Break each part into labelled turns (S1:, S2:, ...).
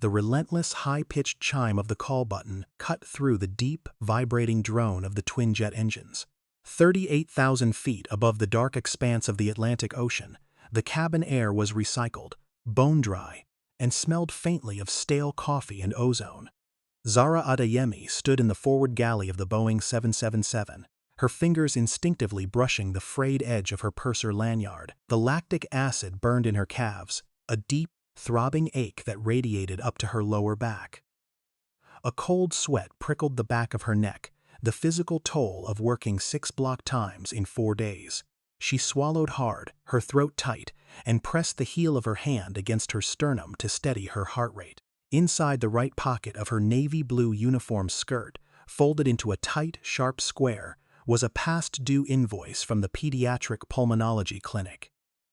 S1: The relentless, high-pitched chime of the call button cut through the deep, vibrating drone of the twin-jet engines. 38,000 feet above the dark expanse of the Atlantic Ocean, the cabin air was recycled, bone-dry, and smelled faintly of stale coffee and ozone. Zara Adeyemi stood in the forward galley of the Boeing 777, her fingers instinctively brushing the frayed edge of her purser lanyard. The lactic acid burned in her calves, a deep, throbbing ache that radiated up to her lower back. A cold sweat prickled the back of her neck, the physical toll of working 6 block times in 4 days. She swallowed hard, her throat tight, and pressed the heel of her hand against her sternum to steady her heart rate. Inside the right pocket of her navy blue uniform skirt, folded into a tight, sharp square, was a past-due invoice from the pediatric pulmonology clinic.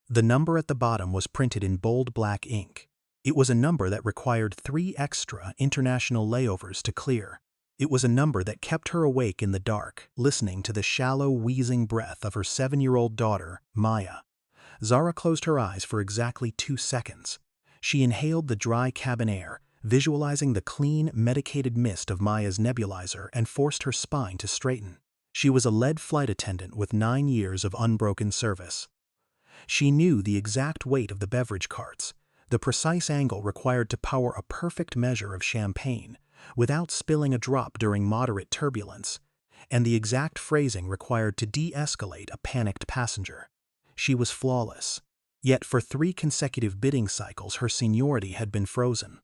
S1: The number at the bottom was printed in bold black ink. It was a number that required 3 extra international layovers to clear. It was a number that kept her awake in the dark, listening to the shallow, wheezing breath of her 7-year-old daughter, Maya. Zara closed her eyes for exactly 2 seconds. She inhaled the dry cabin air, visualizing the clean, medicated mist of Maya's nebulizer, and forced her spine to straighten. She was a lead flight attendant with 9 years of unbroken service. She knew the exact weight of the beverage carts, the precise angle required to pour a perfect measure of champagne, without spilling a drop during moderate turbulence, and the exact phrasing required to de-escalate a panicked passenger. She was flawless. Yet for 3 consecutive bidding cycles her seniority had been frozen.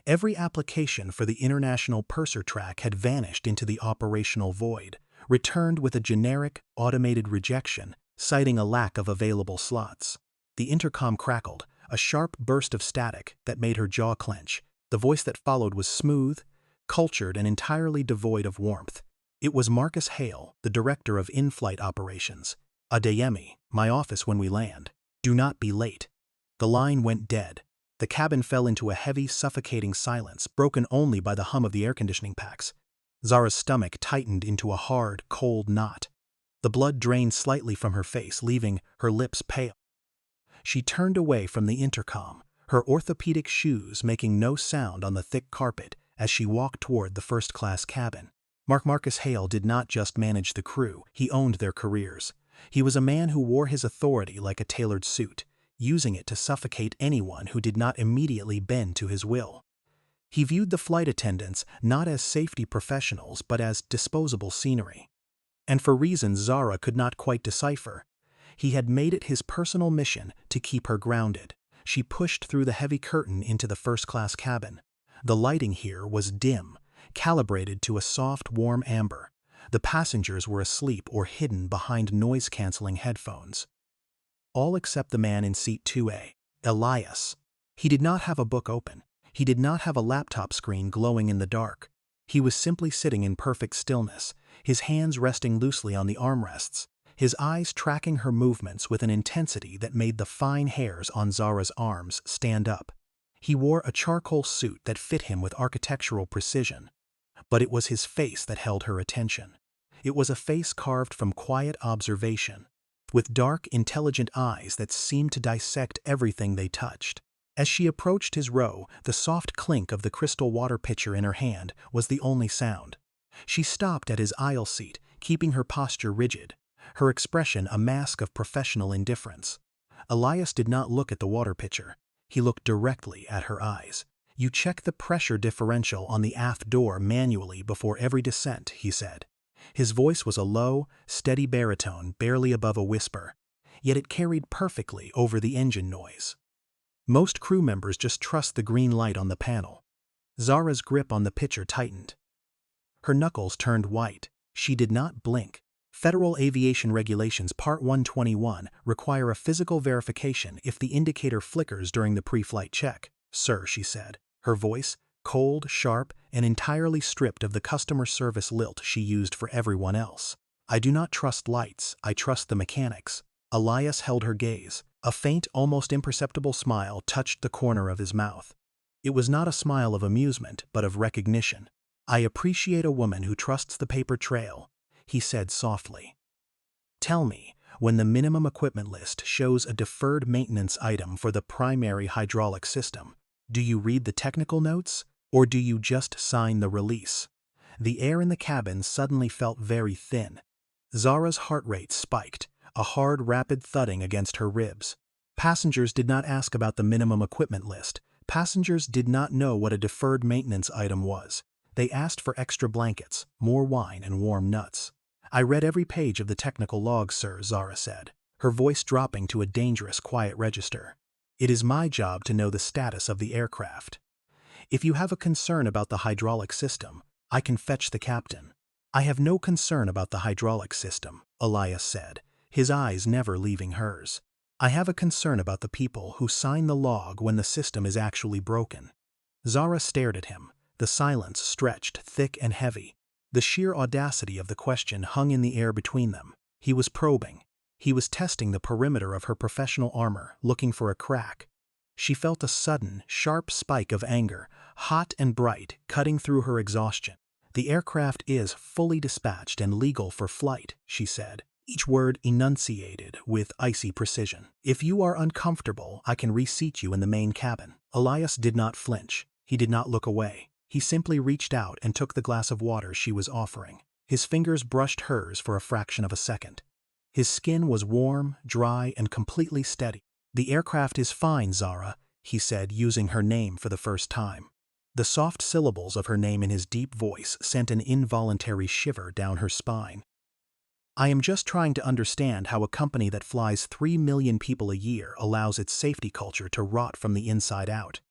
S1: Every application for the international purser track had vanished into the operational void, returned with a generic, automated rejection, citing a lack of available slots. The intercom crackled, a sharp burst of static that made her jaw clench. The voice that followed was smooth, cultured, and entirely devoid of warmth. It was Marcus Hale, the director of in-flight operations. "Adeyemi, my office when we land. Do not be late." The line went dead. The cabin fell into a heavy, suffocating silence, broken only by the hum of the air conditioning packs. Zara's stomach tightened into a hard, cold knot. The blood drained slightly from her face, leaving her lips pale. She turned away from the intercom, her orthopedic shoes making no sound on the thick carpet as she walked toward the first-class cabin. Marcus Hale did not just manage the crew, he owned their careers. He was a man who wore his authority like a tailored suit, using it to suffocate anyone who did not immediately bend to his will. He viewed the flight attendants not as safety professionals but as disposable scenery. And for reasons Zara could not quite decipher, he had made it his personal mission to keep her grounded. She pushed through the heavy curtain into the first-class cabin. The lighting here was dim, calibrated to a soft, warm amber. The passengers were asleep or hidden behind noise-canceling headphones. All except the man in seat 2A, Elias. He did not have a book open. He did not have a laptop screen glowing in the dark. He was simply sitting in perfect stillness, his hands resting loosely on the armrests, his eyes tracking her movements with an intensity that made the fine hairs on Zara's arms stand up. He wore a charcoal suit that fit him with architectural precision, but it was his face that held her attention. It was a face carved from quiet observation, with dark, intelligent eyes that seemed to dissect everything they touched. As she approached his row, the soft clink of the crystal water pitcher in her hand was the only sound. She stopped at his aisle seat, keeping her posture rigid, her expression a mask of professional indifference. Elias did not look at the water pitcher. He looked directly at her eyes. "You check the pressure differential on the aft door manually before every descent," he said. His voice was a low, steady baritone barely above a whisper, yet it carried perfectly over the engine noise. Most crew members just trust the green light on the panel. Zara's grip on the pitcher tightened. Her knuckles turned white. She did not blink. Federal Aviation Regulations Part 121 require a physical verification if the indicator flickers during the pre-flight check. "Sir," she said, her voice cold, sharp, and entirely stripped of the customer service lilt she used for everyone else. "I do not trust lights, I trust the mechanics." Elias held her gaze. A faint, almost imperceptible smile touched the corner of his mouth. It was not a smile of amusement, but of recognition. "I appreciate a woman who trusts the paper trail," he said softly. "Tell me, when the minimum equipment list shows a deferred maintenance item for the primary hydraulic system, Do you read the technical notes, or do you just sign the release? The air in the cabin suddenly felt very thin. Zara's heart rate spiked, a hard, rapid thudding against her ribs. Passengers did not ask about the minimum equipment list. Passengers did not know what a deferred maintenance item was. They asked for extra blankets, more wine, and warm nuts. I read every page of the technical log, sir, Zara said, her voice dropping to a dangerous, quiet register. It is my job to know the status of the aircraft. If you have a concern about the hydraulic system, I can fetch the captain. I have no concern about the hydraulic system, Elias said, his eyes never leaving hers. I have a concern about the people who sign the log when the system is actually broken. Zara stared at him, the silence stretched thick and heavy. The sheer audacity of the question hung in the air between them. He was probing. He was testing the perimeter of her professional armor, looking for a crack. She felt a sudden, sharp spike of anger, hot and bright, cutting through her exhaustion. The aircraft is fully dispatched and legal for flight, she said, each word enunciated with icy precision. If you are uncomfortable, I can reseat you in the main cabin. Elias did not flinch. He did not look away. He simply reached out and took the glass of water she was offering. His fingers brushed hers for a fraction of a second. His skin was warm, dry, and completely steady. The aircraft is fine, Zara, he said, using her name for the first time. The soft syllables of her name in his deep voice sent an involuntary shiver down her spine. I am just trying to understand how a company that flies 3 million people a year allows its safety culture to rot from the inside out.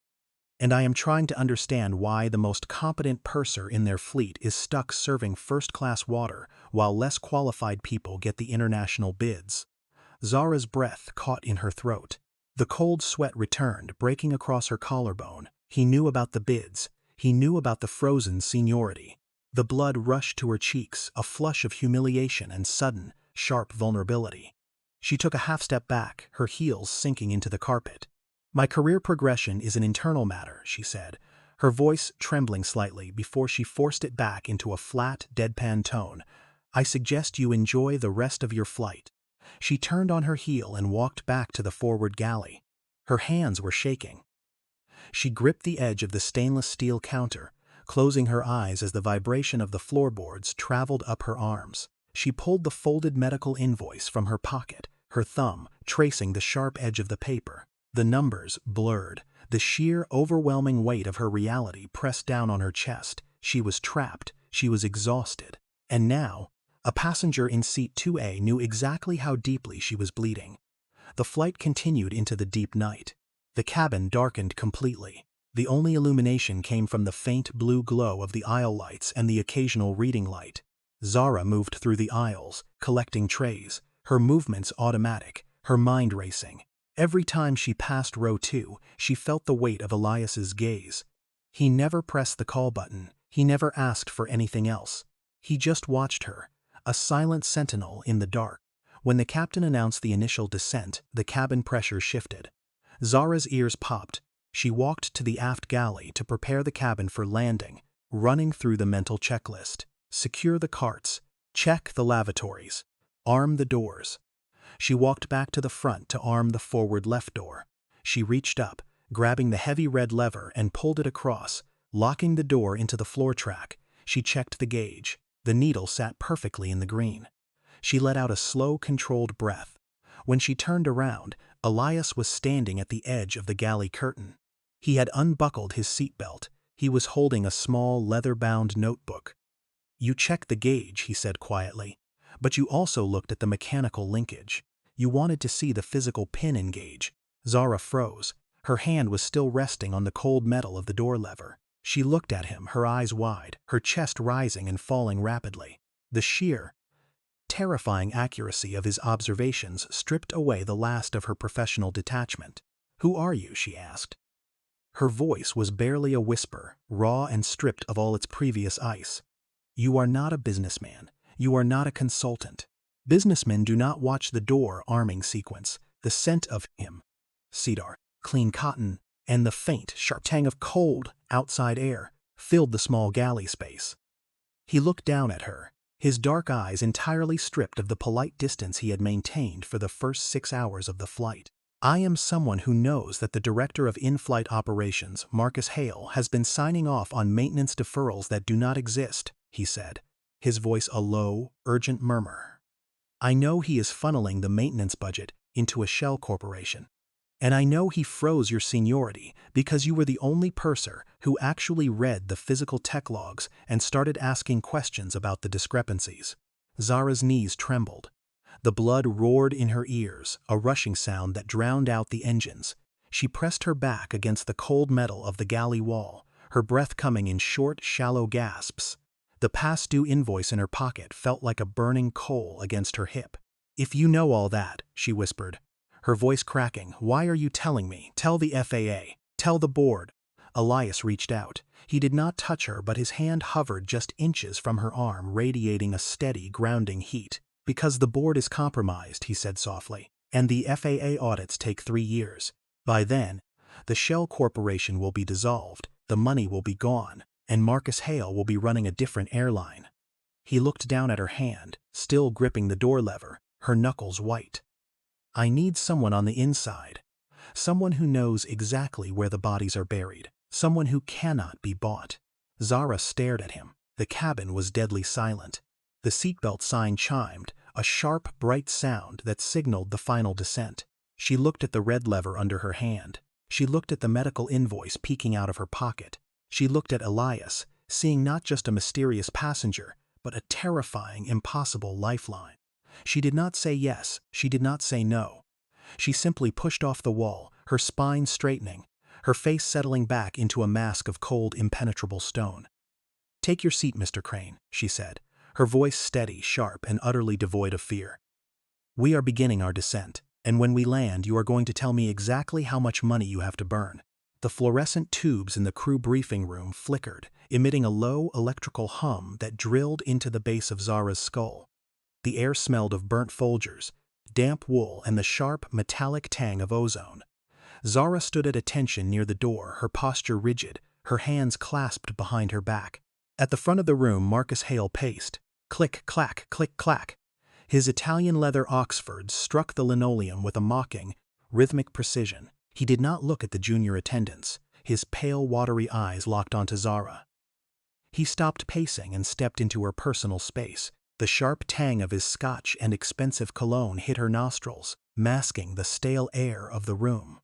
S1: And I am trying to understand why the most competent purser in their fleet is stuck serving first-class water while less qualified people get the international bids. Zara's breath caught in her throat. The cold sweat returned, breaking across her collarbone. He knew about the bids. He knew about the frozen seniority. The blood rushed to her cheeks, a flush of humiliation and sudden, sharp vulnerability. She took a half step back, her heels sinking into the carpet. My career progression is an internal matter, she said, her voice trembling slightly before she forced it back into a flat, deadpan tone. I suggest you enjoy the rest of your flight. She turned on her heel and walked back to the forward galley. Her hands were shaking. She gripped the edge of the stainless steel counter, closing her eyes as the vibration of the floorboards traveled up her arms. She pulled the folded medical invoice from her pocket, her thumb tracing the sharp edge of the paper. The numbers blurred. The sheer, overwhelming weight of her reality pressed down on her chest. She was trapped. She was exhausted. And now, a passenger in seat 2A knew exactly how deeply she was bleeding. The flight continued into the deep night. The cabin darkened completely. The only illumination came from the faint blue glow of the aisle lights and the occasional reading light. Zara moved through the aisles, collecting trays, her movements automatic, her mind racing. Every time she passed row 2, she felt the weight of Elias's gaze. He never pressed the call button. He never asked for anything else. He just watched her, a silent sentinel in the dark. When the captain announced the initial descent, the cabin pressure shifted. Zara's ears popped. She walked to the aft galley to prepare the cabin for landing, running through the mental checklist. Secure the carts. Check the lavatories. Arm the doors. She walked back to the front to arm the forward left door. She reached up, grabbing the heavy red lever and pulled it across, locking the door into the floor track. She checked the gauge. The needle sat perfectly in the green. She let out a slow, controlled breath. When she turned around, Elias was standing at the edge of the galley curtain. He had unbuckled his seatbelt. He was holding a small, leather-bound notebook. You checked the gauge, he said quietly, but you also looked at the mechanical linkage. You wanted to see the physical pin engage. Zara froze. Her hand was still resting on the cold metal of the door lever. She looked at him, her eyes wide, her chest rising and falling rapidly. The sheer, terrifying accuracy of his observations stripped away the last of her professional detachment. Who are you? She asked. Her voice was barely a whisper, raw and stripped of all its previous ice. You are not a businessman. You are not a consultant. Businessmen do not watch the door arming sequence. The scent of him, cedar, clean cotton, and the faint, sharp tang of cold, outside air filled the small galley space. He looked down at her, his dark eyes entirely stripped of the polite distance he had maintained for the first 6 hours of the flight. I am someone who knows that the director of in-flight operations, Marcus Hale, has been signing off on maintenance deferrals that do not exist, he said, his voice a low, urgent murmur. I know he is funneling the maintenance budget into a shell corporation. And I know he froze your seniority because you were the only purser who actually read the physical tech logs and started asking questions about the discrepancies. Zara's knees trembled. The blood roared in her ears, a rushing sound that drowned out the engines. She pressed her back against the cold metal of the galley wall, her breath coming in short, shallow gasps. The past-due invoice in her pocket felt like a burning coal against her hip. "If you know all that," she whispered, her voice cracking, "why are you telling me? Tell the FAA. Tell the board." Elias reached out. He did not touch her, but his hand hovered just inches from her arm, radiating a steady, grounding heat. "Because the board is compromised," he said softly, "and the FAA audits take 3 years. By then, the Shell Corporation will be dissolved, the money will be gone, and Marcus Hale will be running a different airline." He looked down at her hand, still gripping the door lever, her knuckles white. "I need someone on the inside. Someone who knows exactly where the bodies are buried. Someone who cannot be bought." Zara stared at him. The cabin was deadly silent. The seatbelt sign chimed, a sharp, bright sound that signaled the final descent. She looked at the red lever under her hand. She looked at the medical invoice peeking out of her pocket. She looked at Elias, seeing not just a mysterious passenger, but a terrifying, impossible lifeline. She did not say yes, she did not say no. She simply pushed off the wall, her spine straightening, her face settling back into a mask of cold, impenetrable stone. "Take your seat, Mr. Crane," she said, her voice steady, sharp, and utterly devoid of fear. "We are beginning our descent, and when we land, you are going to tell me exactly how much money you have to burn." The fluorescent tubes in the crew briefing room flickered, emitting a low electrical hum that drilled into the base of Zara's skull. The air smelled of burnt Folgers, damp wool, and the sharp, metallic tang of ozone. Zara stood at attention near the door, her posture rigid, her hands clasped behind her back. At the front of the room, Marcus Hale paced. Click, clack, click, clack. His Italian leather Oxfords struck the linoleum with a mocking, rhythmic precision. He did not look at the junior attendants, his pale, watery eyes locked onto Zara. He stopped pacing and stepped into her personal space. The sharp tang of his scotch and expensive cologne hit her nostrils, masking the stale air of the room.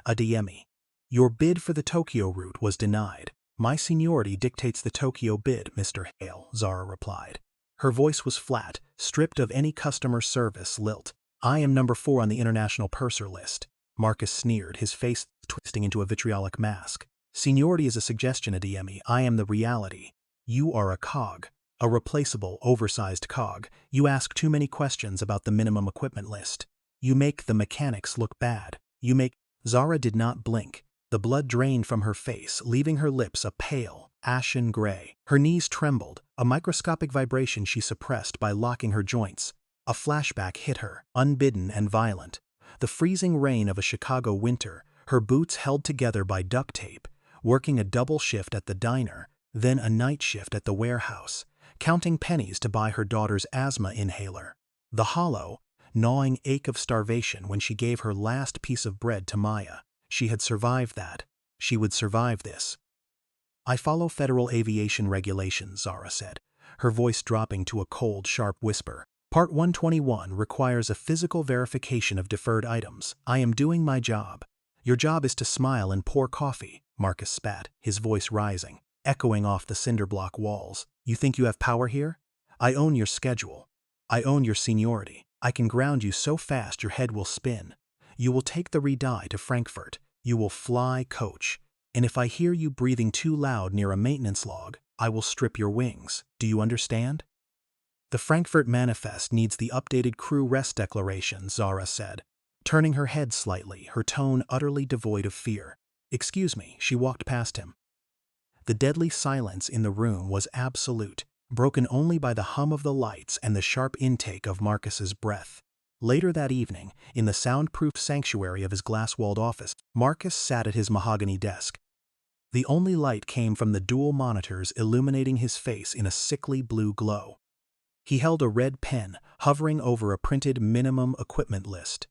S1: "Adeyemi, your bid for the Tokyo route was denied. My seniority dictates the Tokyo bid, Mr. Hale," Zara replied. Her voice was flat, stripped of any customer service lilt. "I am number 4 on the international purser list." Marcus sneered, his face twisting into a vitriolic mask. "Seniority is a suggestion, Adeyemi. I am the reality. You are a cog. A replaceable, oversized cog. You ask too many questions about the minimum equipment list. You make the mechanics look bad. You make—" Zara did not blink. The blood drained from her face, leaving her lips a pale, ashen gray. Her knees trembled, a microscopic vibration she suppressed by locking her joints. A flashback hit her, unbidden and violent. The freezing rain of a Chicago winter, her boots held together by duct tape, working a double shift at the diner, then a night shift at the warehouse, counting pennies to buy her daughter's asthma inhaler. The hollow, gnawing ache of starvation when she gave her last piece of bread to Maya. She had survived that. She would survive this. "I follow federal aviation regulations," Zara said, her voice dropping to a cold, sharp whisper. "Part 121 requires a physical verification of deferred items. I am doing my job." "Your job is to smile and pour coffee," Marcus spat, his voice rising, echoing off the cinderblock walls. "You think you have power here? I own your schedule. I own your seniority. I can ground you so fast your head will spin. You will take the red-eye to Frankfurt. You will fly coach. And if I hear you breathing too loud near a maintenance log, I will strip your wings. Do you understand?" "The Frankfurt manifest needs the updated crew rest declaration," Zara said, turning her head slightly, her tone utterly devoid of fear. "Excuse me," she walked past him. The deadly silence in the room was absolute, broken only by the hum of the lights and the sharp intake of Marcus's breath. Later that evening, in the soundproof sanctuary of his glass-walled office, Marcus sat at his mahogany desk. The only light came from the dual monitors illuminating his face in a sickly blue glow. He held a red pen hovering over a printed minimum equipment list.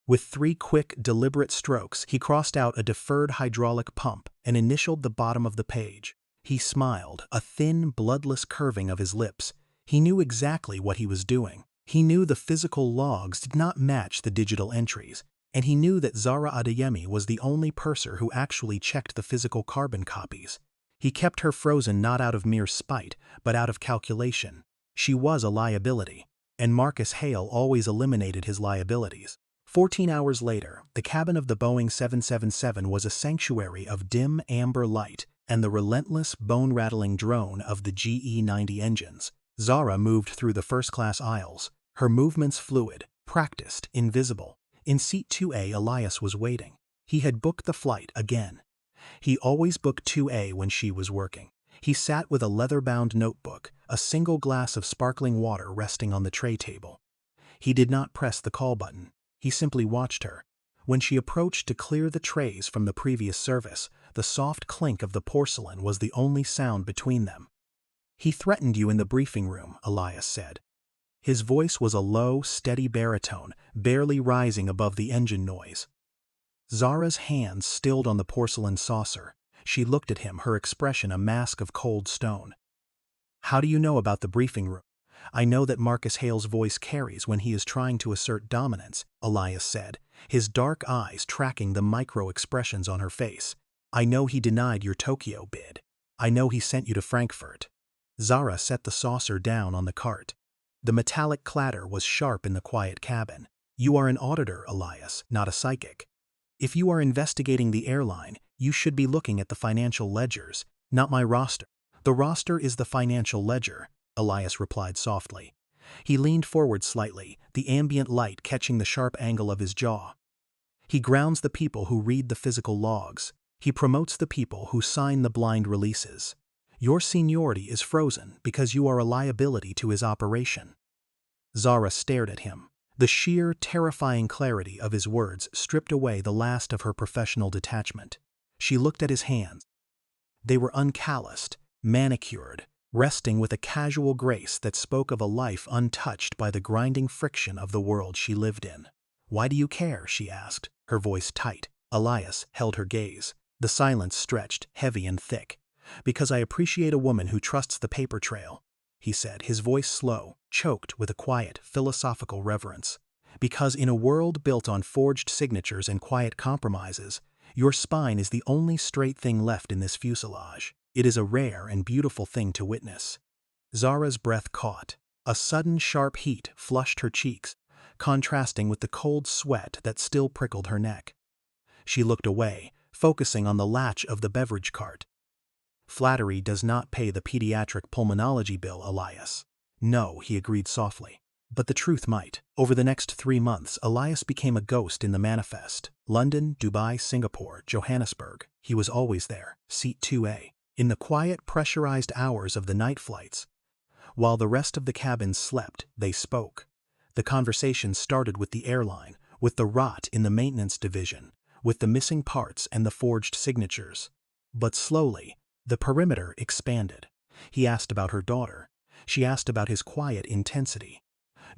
S1: With 3 quick, deliberate strokes, he crossed out a deferred hydraulic pump and initialed the bottom of the page. He smiled, a thin, bloodless curving of his lips. He knew exactly what he was doing. He knew the physical logs did not match the digital entries, and he knew that Zara Adeyemi was the only purser who actually checked the physical carbon copies. He kept her frozen not out of mere spite, but out of calculation. She was a liability, and Marcus Hale always eliminated his liabilities. 14 hours later, the cabin of the Boeing 777 was a sanctuary of dim amber light and the relentless, bone-rattling drone of the GE-90 engines. Zara moved through the first-class aisles, her movements fluid, practiced, invisible. In seat 2A, Elias was waiting. He had booked the flight again. He always booked 2A when she was working. He sat with a leather-bound notebook, a single glass of sparkling water resting on the tray table. He did not press the call button. He simply watched her. When she approached to clear the trays from the previous service, the soft clink of the porcelain was the only sound between them. "He threatened you in the briefing room," Elias said. His voice was a low, steady baritone, barely rising above the engine noise. Zara's hands stilled on the porcelain saucer. She looked at him, her expression a mask of cold stone. "How do you know about the briefing room?" "I know that Marcus Hale's voice carries when he is trying to assert dominance," Elias said, his dark eyes tracking the micro-expressions on her face. "I know he denied your Tokyo bid. I know he sent you to Frankfurt." Zara set the saucer down on the cart. The metallic clatter was sharp in the quiet cabin. "You are an auditor, Elias, not a psychic. If you are investigating the airline, you should be looking at the financial ledgers, not my roster." "The roster is the financial ledger," Elias replied softly. He leaned forward slightly, the ambient light catching the sharp angle of his jaw. "He grounds the people who read the physical logs. He promotes the people who sign the blind releases. Your seniority is frozen because you are a liability to his operation." Zara stared at him. The sheer, terrifying clarity of his words stripped away the last of her professional detachment. She looked at his hands. They were uncalloused, manicured, resting with a casual grace that spoke of a life untouched by the grinding friction of the world she lived in. "Why do you care?" she asked, her voice tight. Elias held her gaze. The silence stretched, heavy and thick. "Because I appreciate a woman who trusts the paper trail," he said, his voice slow, choked with a quiet, philosophical reverence. "Because in a world built on forged signatures and quiet compromises, your spine is the only straight thing left in this fuselage. It is a rare and beautiful thing to witness." Zara's breath caught. A sudden sharp heat flushed her cheeks, contrasting with the cold sweat that still prickled her neck. She looked away, focusing on the latch of the beverage cart. "Flattery does not pay the pediatric pulmonology bill, Elias." "No," he agreed softly. "But the truth might." Over the next 3 months, Elias became a ghost in the manifest. London, Dubai, Singapore, Johannesburg. He was always there, seat 2A. In the quiet, pressurized hours of the night flights, while the rest of the cabin slept, they spoke. The conversation started with the airline, with the rot in the maintenance division, with the missing parts and the forged signatures. But slowly, the perimeter expanded. He asked about her daughter. She asked about his quiet intensity.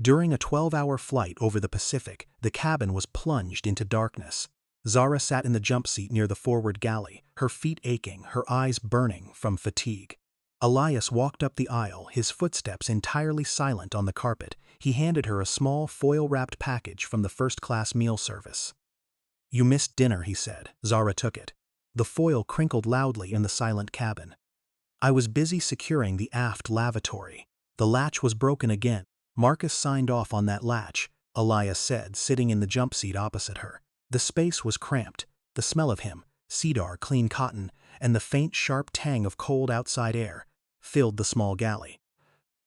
S1: During a 12-hour flight over the Pacific, the cabin was plunged into darkness. Zara sat in the jump seat near the forward galley, her feet aching, her eyes burning from fatigue. Elias walked up the aisle, his footsteps entirely silent on the carpet. He handed her a small foil-wrapped package from the first-class meal service. "You missed dinner," he said. Zara took it. The foil crinkled loudly in the silent cabin. "I was busy securing the aft lavatory. The latch was broken again." "Marcus signed off on that latch," Elias said, sitting in the jump seat opposite her. The space was cramped. The smell of him, cedar, clean cotton, and the faint, sharp tang of cold outside air filled the small galley.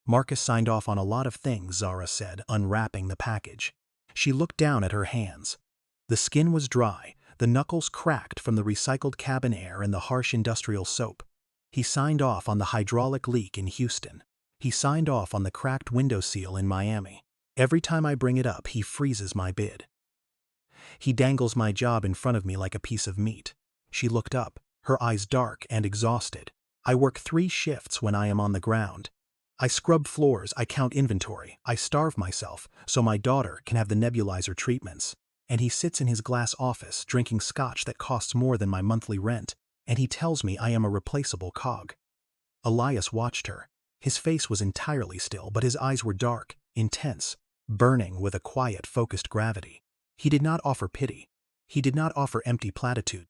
S1: "Marcus signed off on a lot of things," Zara said, unwrapping the package. She looked down at her hands. The skin was dry, the knuckles cracked from the recycled cabin air and the harsh industrial soap. "He signed off on the hydraulic leak in Houston. He signed off on the cracked window seal in Miami. Every time I bring it up, he freezes my bid. He dangles my job in front of me like a piece of meat." She looked up, her eyes dark and exhausted. "I work 3 shifts when I am on the ground. I scrub floors, I count inventory, I starve myself so my daughter can have the nebulizer treatments. and he sits in his glass office drinking scotch that costs more than my monthly rent, and he tells me I am a replaceable cog. Elias watched her. His face was entirely still, but his eyes were dark, intense, burning with a quiet, focused gravity. He did not offer pity. He did not offer empty platitude.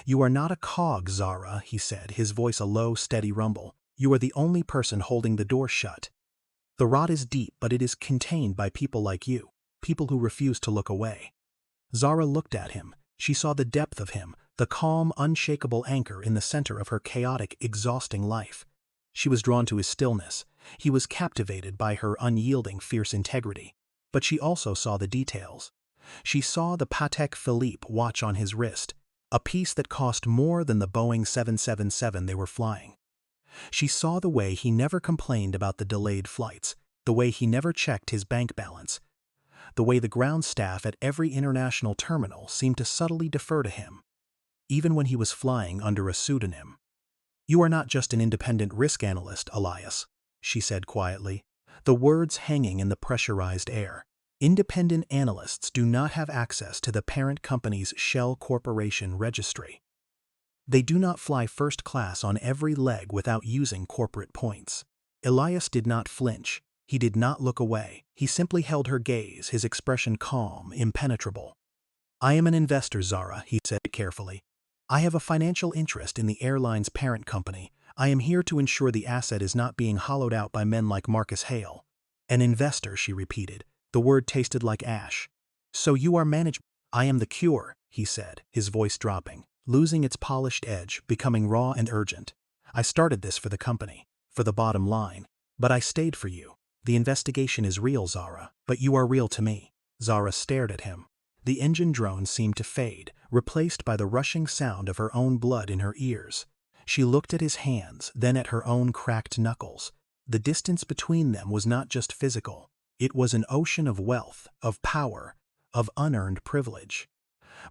S1: "You are not a cog, Zara," he said, his voice a low, steady rumble. "You are the only person holding the door shut. The rot is deep, but it is contained by people like you, people who refuse to look away." Zara looked at him. She saw the depth of him, the calm, unshakable anchor in the center of her chaotic, exhausting life. She was drawn to his stillness. He was captivated by her unyielding, fierce integrity. But she also saw the details. She saw the Patek Philippe watch on his wrist, a piece that cost more than the Boeing 777 they were flying. She saw the way he never complained about the delayed flights, the way he never checked his bank balance, the way the ground staff at every international terminal seemed to subtly defer to him, even when he was flying under a pseudonym. "You are not just an independent risk analyst, Elias," she said quietly, the words hanging in the pressurized air. "Independent analysts do not have access to the parent company's Shell Corporation registry. They do not fly first class on every leg without using corporate points." Elias did not flinch. He did not look away. He simply held her gaze, his expression calm, impenetrable. "I am an investor, Zara," he said carefully. "I have a financial interest in the airline's parent company. I am here to ensure the asset is not being hollowed out by men like Marcus Hale." "An investor," she repeated. The word tasted like ash. "So you are management." "I am the cure," he said, his voice dropping, losing its polished edge, becoming raw and urgent. "I started this for the company, for the bottom line. But I stayed for you. The investigation is real, Zara, but you are real to me." Zara stared at him. The engine drone seemed to fade, replaced by the rushing sound of her own blood in her ears. She looked at his hands, then at her own cracked knuckles. The distance between them was not just physical. It was an ocean of wealth, of power, of unearned privilege.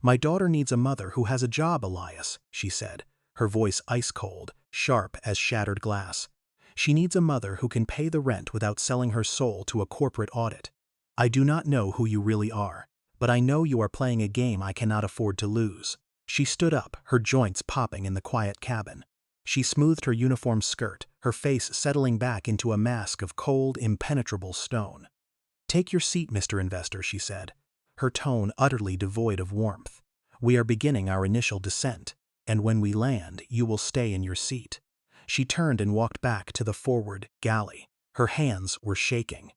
S1: "My daughter needs a mother who has a job, Elias," she said, her voice ice-cold, sharp as shattered glass. "She needs a mother who can pay the rent without selling her soul to a corporate audit. I do not know who you really are, but I know you are playing a game I cannot afford to lose." She stood up, her joints popping in the quiet cabin. She smoothed her uniform skirt, her face settling back into a mask of cold, impenetrable stone. "Take your seat, Mr. Investor," she said, her tone utterly devoid of warmth. "We are beginning our initial descent, and when we land, you will stay in your seat." She turned and walked back to the forward galley. Her hands were shaking.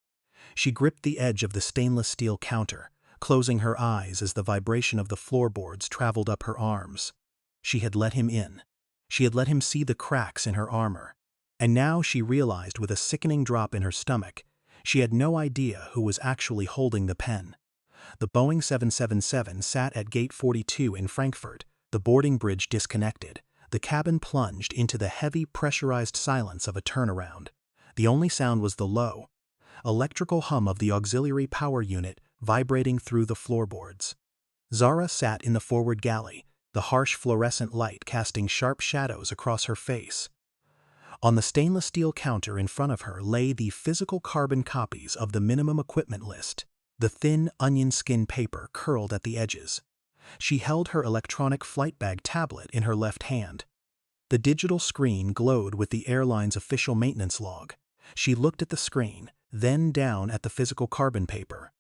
S1: She gripped the edge of the stainless steel counter, closing her eyes as the vibration of the floorboards traveled up her arms. She had let him in. She had let him see the cracks in her armor. And now she realized with a sickening drop in her stomach, she had no idea who was actually holding the pen. The Boeing 777 sat at Gate 42 in Frankfurt, the boarding bridge disconnected. The cabin plunged into the heavy, pressurized silence of a turnaround. The only sound was the low, electrical hum of the auxiliary power unit vibrating through the floorboards. Zara sat in the forward galley, the harsh fluorescent light casting sharp shadows across her face. On the stainless steel counter in front of her lay the physical carbon copies of the minimum equipment list, the thin onion skin paper curled at the edges. She held her electronic flight bag tablet in her left hand. The digital screen glowed with the airline's official maintenance log. She looked at the screen, then down at the physical carbon paper.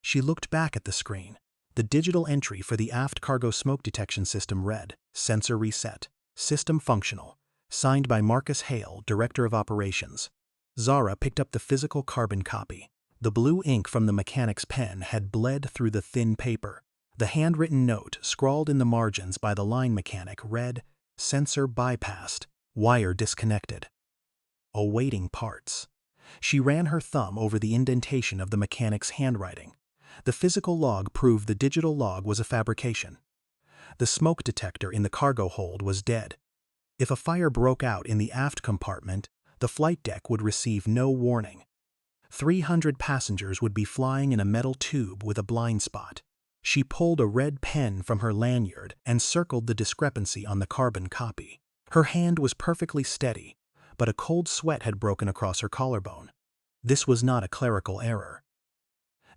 S1: She looked back at the screen. The digital entry for the aft cargo smoke detection system read, "Sensor reset. System functional. Signed by Marcus Hale, Director of Operations." Zara picked up the physical carbon copy. The blue ink from the mechanic's pen had bled through the thin paper. The handwritten note, scrawled in the margins by the line mechanic, read, "Sensor bypassed. Wire disconnected. Awaiting parts." She ran her thumb over the indentation of the mechanic's handwriting. The physical log proved the digital log was a fabrication. The smoke detector in the cargo hold was dead. If a fire broke out in the aft compartment, the flight deck would receive no warning. 300 passengers would be flying in a metal tube with a blind spot. She pulled a red pen from her lanyard and circled the discrepancy on the carbon copy. Her hand was perfectly steady, but a cold sweat had broken across her collarbone. This was not a clerical error.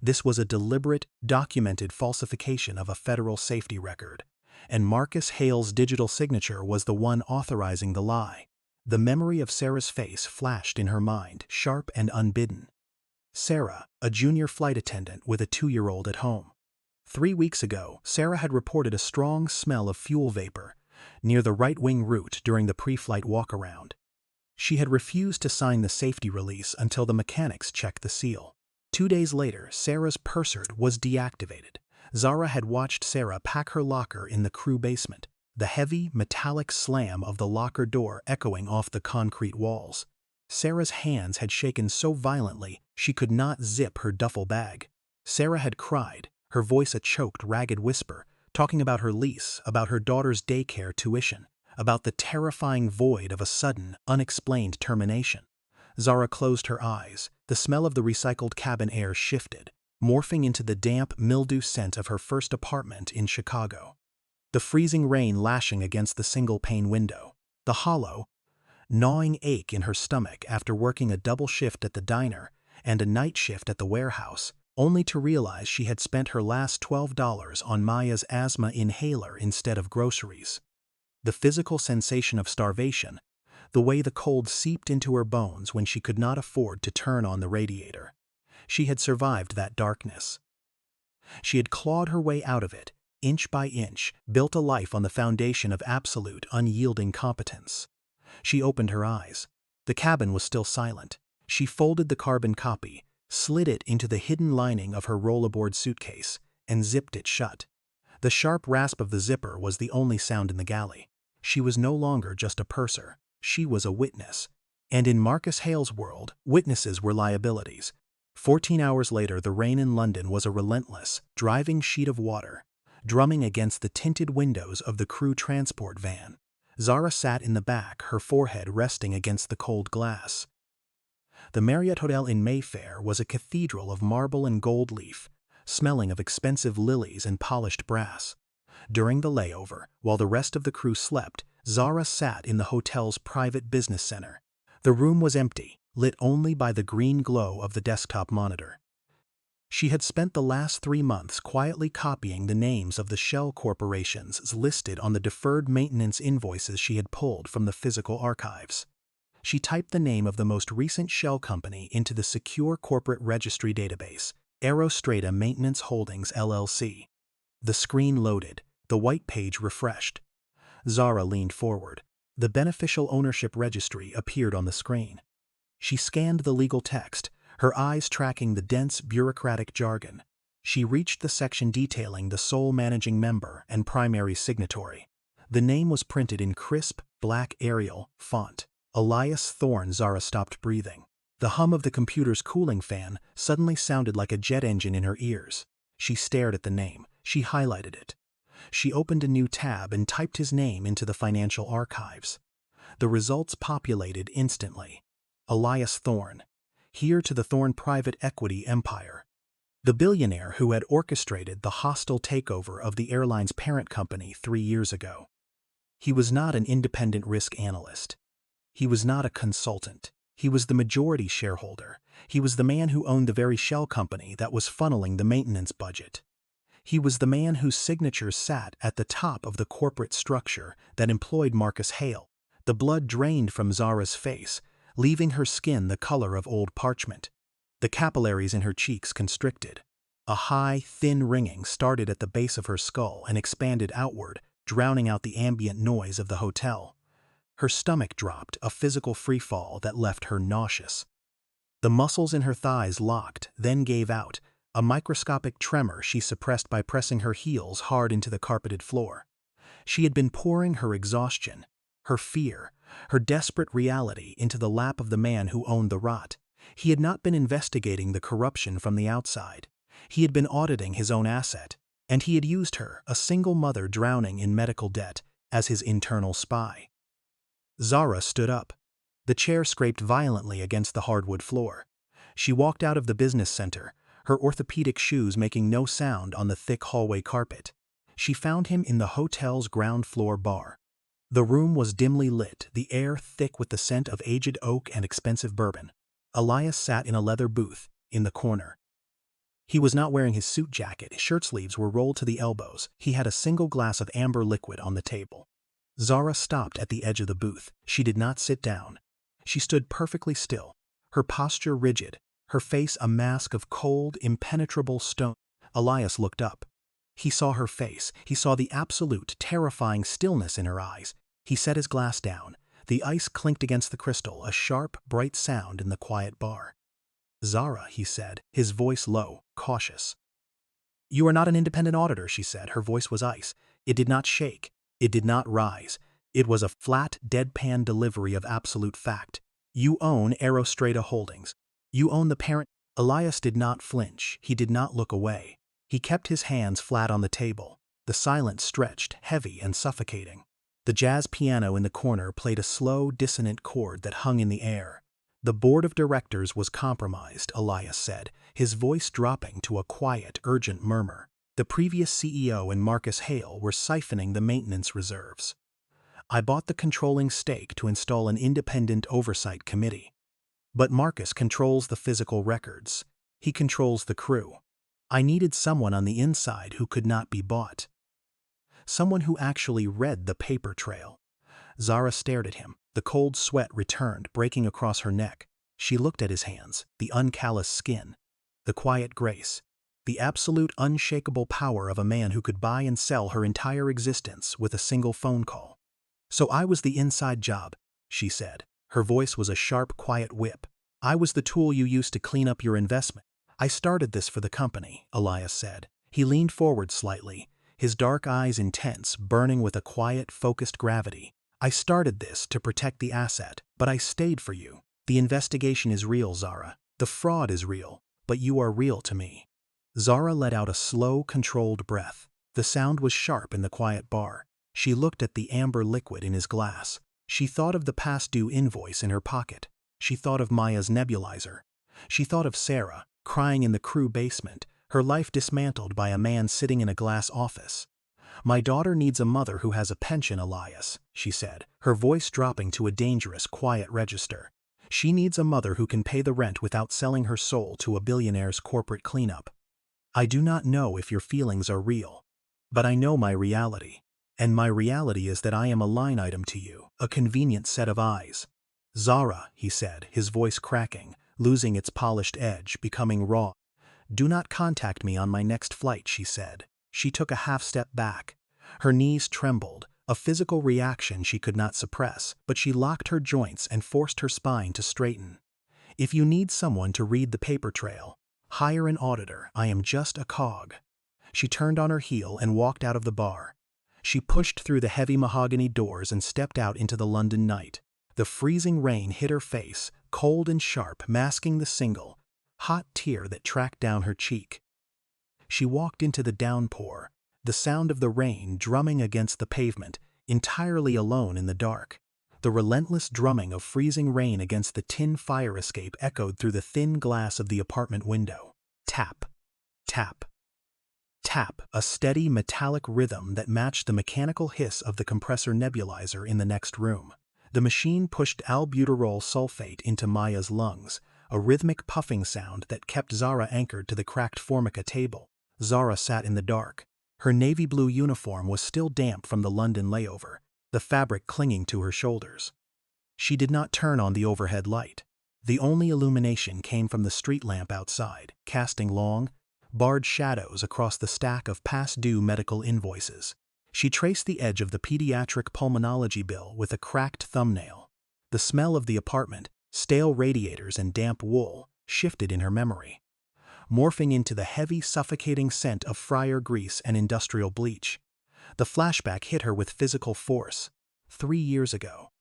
S1: This was a deliberate, documented falsification of a federal safety record, and Marcus Hale's digital signature was the one authorizing the lie. The memory of Sarah's face flashed in her mind, sharp and unbidden. Sarah, a junior flight attendant with a 2-year-old at home. 3 weeks ago, Sarah had reported a strong smell of fuel vapor near the right-wing route during the pre-flight walk-around. She had refused to sign the safety release until the mechanics checked the seal. 2 days later, Sarah's purser was deactivated. Zara had watched Sarah pack her locker in the crew basement, the heavy, metallic slam of the locker door echoing off the concrete walls. Sarah's hands had shaken so violently she could not zip her duffel bag. Sarah had cried, her voice a choked, ragged whisper, talking about her lease, about her daughter's daycare tuition, about the terrifying void of a sudden, unexplained termination. Zara closed her eyes. The smell of the recycled cabin air shifted, morphing into the damp, mildew scent of her first apartment in Chicago. The freezing rain lashing against the single-pane window. The hollow, gnawing ache in her stomach after working a double shift at the diner and a night shift at the warehouse, only to realize she had spent her last $12 on Maya's asthma inhaler instead of groceries. The physical sensation of starvation, the way the cold seeped into her bones when she could not afford to turn on the radiator. She had survived that darkness. She had clawed her way out of it, inch by inch, built a life on the foundation of absolute, unyielding competence. She opened her eyes. The cabin was still silent. She folded the carbon copy, slid it into the hidden lining of her rollaboard suitcase, and zipped it shut. The sharp rasp of the zipper was the only sound in the galley. She was no longer just a purser. She was a witness. And in Marcus Hale's world, witnesses were liabilities. 14 hours later, the rain in London was a relentless, driving sheet of water, drumming against the tinted windows of the crew transport van. Zara sat in the back, her forehead resting against the cold glass. The Marriott Hotel in Mayfair was a cathedral of marble and gold leaf, smelling of expensive lilies and polished brass. During the layover, while the rest of the crew slept, Zara sat in the hotel's private business center. The room was empty, lit only by the green glow of the desktop monitor. She had spent the last 3 months quietly copying the names of the shell corporations listed on the deferred maintenance invoices she had pulled from the physical archives. She typed the name of the most recent shell company into the secure corporate registry database, Aerostrata Maintenance Holdings LLC. The screen loaded, the white page refreshed. Zara leaned forward. The beneficial ownership registry appeared on the screen. She scanned the legal text, her eyes tracking the dense bureaucratic jargon. She reached the section detailing the sole managing member and primary signatory. The name was printed in crisp, black Arial font. Elias Thorne. Zara stopped breathing. The hum of the computer's cooling fan suddenly sounded like a jet engine in her ears. She stared at the name. She highlighted it. She opened a new tab and typed his name into the financial archives. The results populated instantly. Elias Thorne. Heir to the Thorne private equity empire. The billionaire who had orchestrated the hostile takeover of the airline's parent company 3 years ago. He was not an independent risk analyst. He was not a consultant. He was the majority shareholder. He was the man who owned the very shell company that was funneling the maintenance budget. He was the man whose signature sat at the top of the corporate structure that employed Marcus Hale. The blood drained from Zara's face, leaving her skin the color of old parchment. The capillaries in her cheeks constricted. A high, thin ringing started at the base of her skull and expanded outward, drowning out the ambient noise of the hotel. Her stomach dropped, a physical freefall that left her nauseous. The muscles in her thighs locked, then gave out, a microscopic tremor she suppressed by pressing her heels hard into the carpeted floor. She had been pouring her exhaustion, her fear, her desperate reality into the lap of the man who owned the rot. He had not been investigating the corruption from the outside. He had been auditing his own asset, and he had used her, a single mother drowning in medical debt, as his internal spy. Zara stood up. The chair scraped violently against the hardwood floor. She walked out of the business center, her orthopedic shoes making no sound on the thick hallway carpet. She found him in the hotel's ground floor bar. The room was dimly lit, the air thick with the scent of aged oak and expensive bourbon. Elias sat in a leather booth, in the corner. He was not wearing his suit jacket, his shirt sleeves were rolled to the elbows, he had a single glass of amber liquid on the table. Zara stopped at the edge of the booth. She did not sit down. She stood perfectly still, her posture rigid, her face a mask of cold, impenetrable stone. Elias looked up. He saw her face, he saw the absolute, terrifying stillness in her eyes. He set his glass down. The ice clinked against the crystal, a sharp, bright sound in the quiet bar. "Zara," he said, his voice low, cautious. "You are not an independent auditor," she said. Her voice was ice. It did not shake. It did not rise. It was a flat, deadpan delivery of absolute fact. "You own Aerostrata Holdings. You own the parent." Elias did not flinch. He did not look away. He kept his hands flat on the table. The silence stretched, heavy and suffocating. The jazz piano in the corner played a slow, dissonant chord that hung in the air. "The board of directors was compromised," Elias said, his voice dropping to a quiet, urgent murmur. "The previous CEO and Marcus Hale were siphoning the maintenance reserves. I bought the controlling stake to install an independent oversight committee. But Marcus controls the physical records. He controls the crew. I needed someone on the inside who could not be bought. Someone who actually read the paper trail." Zara stared at him. The cold sweat returned, breaking across her neck. She looked at his hands, the uncalloused skin, the quiet grace, the absolute unshakable power of a man who could buy and sell her entire existence with a single phone call. "So I was the inside job," she said. Her voice was a sharp, quiet whip. "I was the tool you used to clean up your investment. I started this for the company," Elias said. He leaned forward slightly, his dark eyes intense, burning with a quiet, focused gravity. "I started this to protect the asset, but I stayed for you. The investigation is real, Zara. The fraud is real, but you are real to me." Zara let out a slow, controlled breath. The sound was sharp in the quiet bar. She looked at the amber liquid in his glass. She thought of the past-due invoice in her pocket. She thought of Maya's nebulizer. She thought of Sarah, crying in the crew basement, her life dismantled by a man sitting in a glass office. "My daughter needs a mother who has a pension, Elias," she said, her voice dropping to a dangerous, quiet register. "She needs a mother who can pay the rent without selling her soul to a billionaire's corporate cleanup. I do not know if your feelings are real, but I know my reality. And my reality is that I am a line item to you, a convenient set of eyes." "Zara," he said, his voice cracking, losing its polished edge, becoming raw. "Do not contact me on my next flight," she said. She took a half-step back. Her knees trembled, a physical reaction she could not suppress, but she locked her joints and forced her spine to straighten. "If you need someone to read the paper trail, hire an auditor. I am just a cog." She turned on her heel and walked out of the bar. She pushed through the heavy mahogany doors and stepped out into the London night. The freezing rain hit her face, cold and sharp, masking the single, hot tear that tracked down her cheek. She walked into the downpour, the sound of the rain drumming against the pavement, entirely alone in the dark. The relentless drumming of freezing rain against the tin fire escape echoed through the thin glass of the apartment window. Tap, tap, tap, a steady metallic rhythm that matched the mechanical hiss of the compressor nebulizer in the next room. The machine pushed albuterol sulfate into Maya's lungs, a rhythmic puffing sound that kept Zara anchored to the cracked formica table. Zara sat in the dark. Her navy blue uniform was still damp from the London layover, the fabric clinging to her shoulders. She did not turn on the overhead light. The only illumination came from the street lamp outside, casting long, barred shadows across the stack of past-due medical invoices. She traced the edge of the pediatric pulmonology bill with a cracked thumbnail. The smell of the apartment, stale radiators and damp wool, shifted in her memory, morphing into the heavy, suffocating scent of fryer grease and industrial bleach. The flashback hit her with physical force. 3 years ago.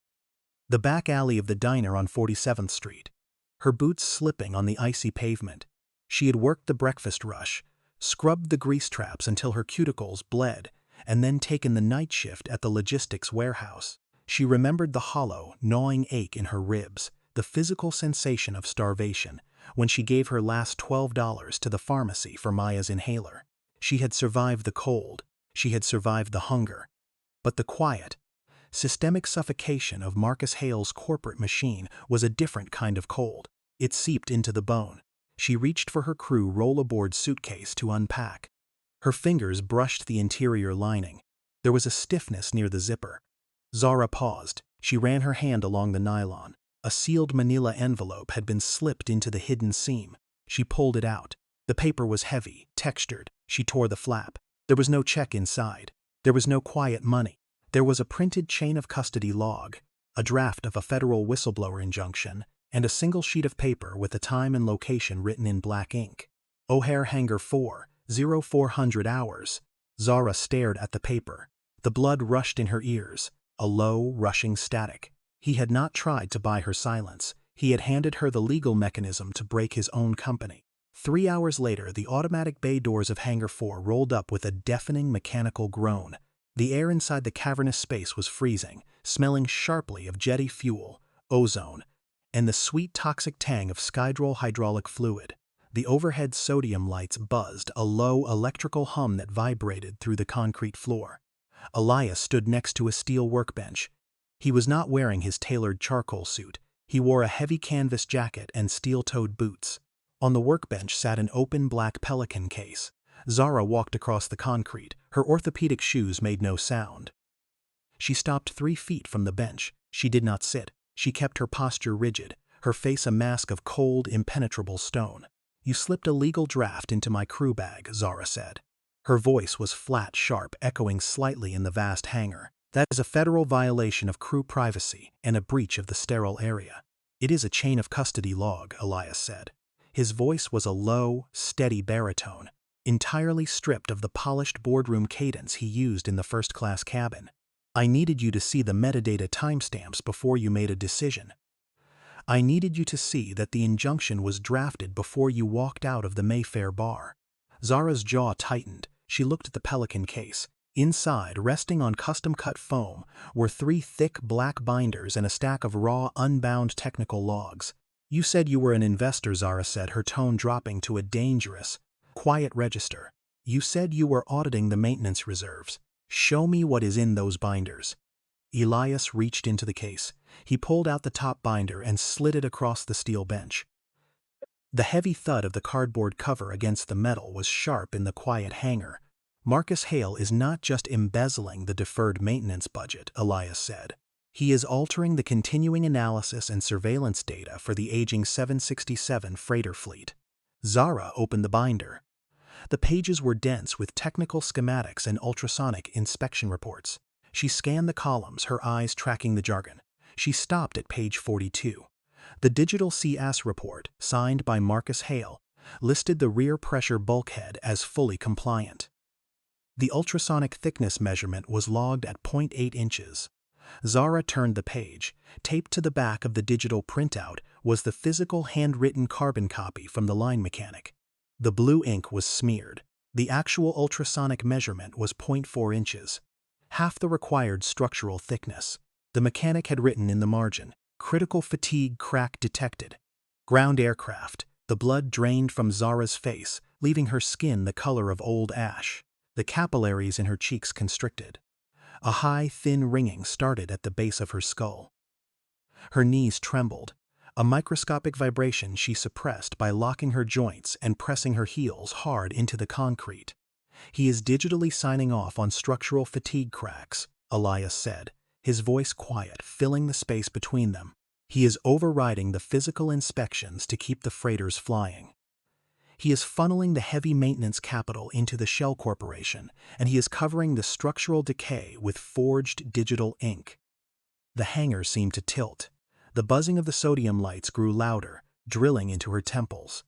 S1: The back alley of the diner on 47th Street. Her boots slipping on the icy pavement. She had worked the breakfast rush, scrubbed the grease traps until her cuticles bled, and then taken the night shift at the logistics warehouse. She remembered the hollow, gnawing ache in her ribs, the physical sensation of starvation, when she gave her last $12 to the pharmacy for Maya's inhaler. She had survived the cold. She had survived the hunger. But the quiet, systemic suffocation of Marcus Hale's corporate machine was a different kind of cold. It seeped into the bone. She reached for her crew roll-aboard suitcase to unpack. Her fingers brushed the interior lining. There was a stiffness near the zipper. Zara paused. She ran her hand along the nylon. A sealed manila envelope had been slipped into the hidden seam. She pulled it out. The paper was heavy, textured. She tore the flap. There was no check inside. There was no quiet money. There was a printed chain of custody log, a draft of a federal whistleblower injunction, and a single sheet of paper with the time and location written in black ink. O'Hare Hangar 4, 0400 hours. Zara stared at the paper. The blood rushed in her ears, a low, rushing static. He had not tried to buy her silence. He had handed her the legal mechanism to break his own company. 3 hours later, the automatic bay doors of Hangar 4 rolled up with a deafening mechanical groan. The air inside the cavernous space was freezing, smelling sharply of jetty fuel, ozone, and the sweet toxic tang of Skydrol hydraulic fluid. The overhead sodium lights buzzed, a low electrical hum that vibrated through the concrete floor. Elias stood next to a steel workbench. He was not wearing his tailored charcoal suit. He wore a heavy canvas jacket and steel-toed boots. On the workbench sat an open black Pelican case. Zara walked across the concrete. Her orthopedic shoes made no sound. She stopped 3 feet from the bench. She did not sit. She kept her posture rigid, her face a mask of cold, impenetrable stone. "You slipped a legal draft into my crew bag," Zara said. Her voice was flat, sharp, echoing slightly in the vast hangar. "That is a federal violation of crew privacy and a breach of the sterile area." "It is a chain of custody log," Elias said. His voice was a low, steady baritone, entirely stripped of the polished boardroom cadence he used in the first-class cabin. "I needed you to see the metadata timestamps before you made a decision. I needed you to see that the injunction was drafted before you walked out of the Mayfair bar." Zara's jaw tightened. She looked at the Pelican case. Inside, resting on custom-cut foam, were 3 thick black binders and a stack of raw, unbound technical logs. "You said you were an investor," Zara said, her tone dropping to a dangerous, quiet register. "You said you were auditing the maintenance reserves. Show me what is in those binders." Elias reached into the case. He pulled out the top binder and slid it across the steel bench. The heavy thud of the cardboard cover against the metal was sharp in the quiet hangar. "Marcus Hale is not just embezzling the deferred maintenance budget," Elias said. "He is altering the continuing analysis and surveillance data for the aging 767 freighter fleet." Zara opened the binder. The pages were dense with technical schematics and ultrasonic inspection reports. She scanned the columns, her eyes tracking the jargon. She stopped at page 42. The digital CS report, signed by Marcus Hale, listed the rear pressure bulkhead as fully compliant. The ultrasonic thickness measurement was logged at 0.8 inches. Zara turned the page. Taped to the back of the digital printout was the physical handwritten carbon copy from the line mechanic. The blue ink was smeared. The actual ultrasonic measurement was 0.4 inches, half the required structural thickness. The mechanic had written in the margin, "Critical fatigue crack detected." Ground aircraft. The blood drained from Zara's face, leaving her skin the color of old ash. The capillaries in her cheeks constricted. A high, thin ringing started at the base of her skull. Her knees trembled, a microscopic vibration she suppressed by locking her joints and pressing her heels hard into the concrete. "He is digitally signing off on structural fatigue cracks," Elias said, his voice quiet, filling the space between them. "He is overriding the physical inspections to keep the freighters flying. He is funneling the heavy maintenance capital into the Shell Corporation, and he is covering the structural decay with forged digital ink." The hangar seemed to tilt. The buzzing of the sodium lights grew louder, drilling into her temples.